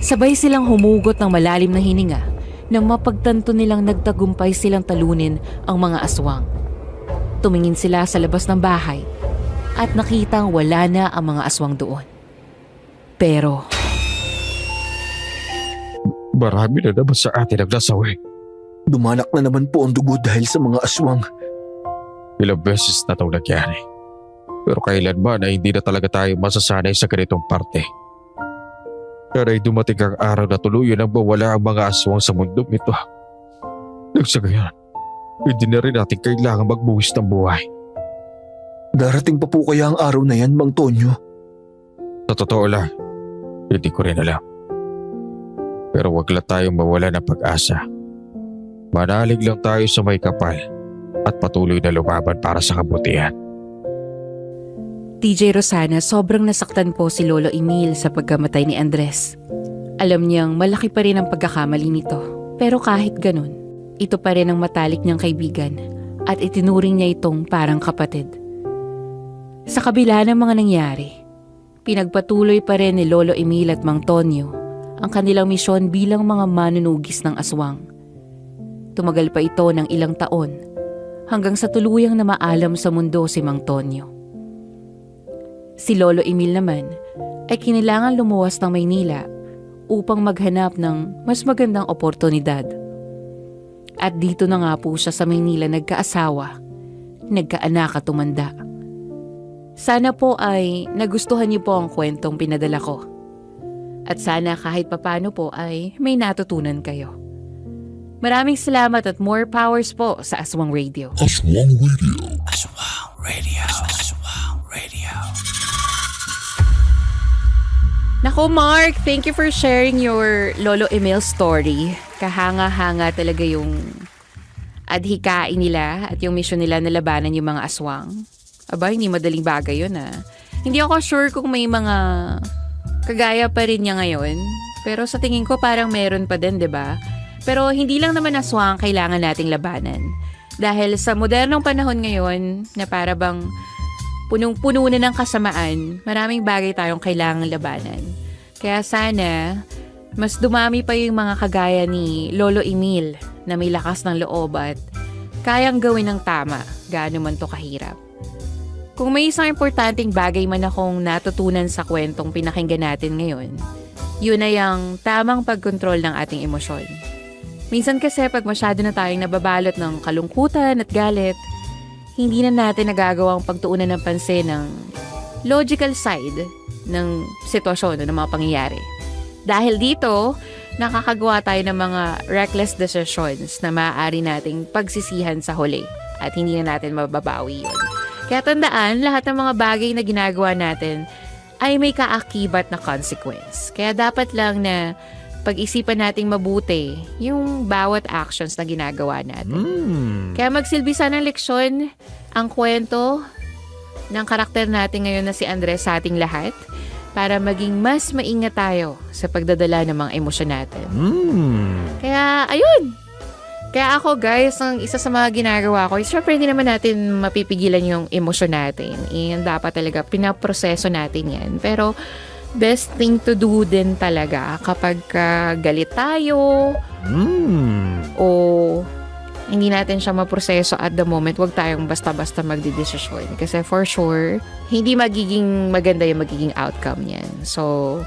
Sabay silang humugot ng malalim na hininga nang mapagtanto nilang nagtagumpay silang talunin ang mga aswang. Tumingin sila sa labas ng bahay at nakitang wala na ang mga aswang doon. Pero Marami na naman sa atin ang nasawi. Dumanak na naman po ang dugo dahil sa mga aswang. Ilang beses na itong nangyari. Pero kailanman ay hindi na talaga tayo masasanay sa ganitong parte. Pero ay dumating ang araw na tuluyan ang mawala ang mga aswang sa mundong ito. Nang sa gayon, hindi na rin natin kailangan magbuwis ng buhay. Darating pa po kaya ang araw na yan, Mang Tonyo? Sa totoo lang, hindi ko rin alam. Pero wag lang tayong mawala ng pag-asa. Manalig lang tayo sa may kapal at patuloy na lumaban para sa kabutihan. TJ Rosana, sobrang nasaktan po si Lolo Emil sa pagkamatay ni Andres. Alam niyang malaki pa rin ang pagkakamali nito. Pero kahit ganun, ito pa rin ang matalik niyang kaibigan at itinuring niya itong parang kapatid. Sa kabila ng mga nangyari, pinagpatuloy pa rin ni Lolo Emil at Mang Tonyo ang kanilang misyon bilang mga manunugis ng aswang. Tumagal pa ito ng ilang taon hanggang sa tuluyang na maalam sa mundo si Mang Tonyo. Si Lolo Emil naman ay kinailangan lumuwas ng Maynila upang maghanap ng mas magandang oportunidad. At dito na nga po siya sa Maynila nagkaasawa, nagkaanak at tumanda. Sana po ay nagustuhan niyo po ang kwentong pinadala ko. At sana kahit papano po ay may natutunan kayo. Maraming salamat at more powers po sa Aswang Radio. Aswang Radio. Aswang Radio. Aswang Radio. Naku Mark, thank you for sharing your Lolo Emil story. Kahanga-hanga talaga yung adhikain nila at yung mission nila na labanan yung mga aswang. Aba, hindi madaling bagay yun ah. Hindi ako sure kung may mga kagaya pa rin niya ngayon. Pero sa tingin ko parang meron pa din, 'di ba? Pero hindi lang naman aswang kailangan nating labanan. Dahil sa modernong panahon ngayon na para bang punong-puno na ng kasamaan, maraming bagay tayong kailangang labanan. Kaya sana, mas dumami pa yung mga kagaya ni Lolo Emil na may lakas ng loob at kayang gawin ng tama, gaano man to kahirap. Kung may isang importanteng bagay man akong natutunan sa kwentong pinakinggan natin ngayon, yun ay ang tamang pagkontrol ng ating emosyon. Minsan kasi pag masyado na tayong nababalot ng kalungkutan at galit, hindi na natin nagagawang pagtuunan ng pansin ng logical side ng sitwasyon o ng mga pangyayari. Dahil dito, nakakagawa tayo ng mga reckless decisions na maaari nating pagsisihan sa huli at hindi na natin mababawi yun. Kaya tandaan, lahat ng mga bagay na ginagawa natin ay may kaakibat na consequence. Kaya dapat lang na pag-isipan nating mabuti yung bawat actions na ginagawa natin. Kaya magsilbi sana ng leksyon ang kwento ng karakter natin ngayon na si Andres sa ating lahat para maging mas maingat tayo sa pagdadala ng mga emosyon natin. Kaya, ayun! Kaya ako guys, ang isa sa mga ginagawa ko, syempre hindi naman natin mapipigilan yung emosyon natin. And dapat talaga pinaproseso natin yan. Pero best thing to do din talaga kapag galit tayo o hindi natin siya maproseso at the moment, wag tayong basta-basta magdidesisyon. Kasi for sure, hindi magiging maganda yung magiging outcome niyan. So,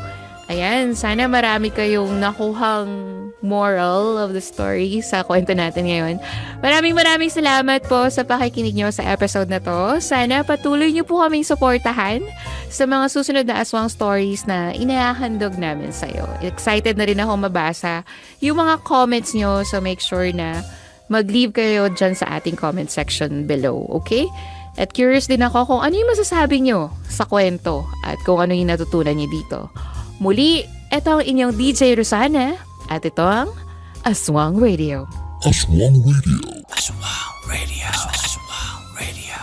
Ayan, sana marami kayong nakuhang moral of the story sa kwento natin ngayon. Maraming salamat po sa pakikinig nyo sa episode na to. Sana patuloy nyo po kaming suportahan sa mga susunod na aswang stories na inahandog namin sa'yo. Excited na rin ako mabasa yung mga comments nyo, so make sure na mag-leave kayo dyan sa ating comment section below, okay? At curious din ako kung ano yung masasabi nyo sa kwento at kung ano yung natutunan nyo dito. Muli, ito ang inyong DJ Rosana at ito ang Aswang Radio. Aswang Radio. Aswang Radio. Aswang Radio.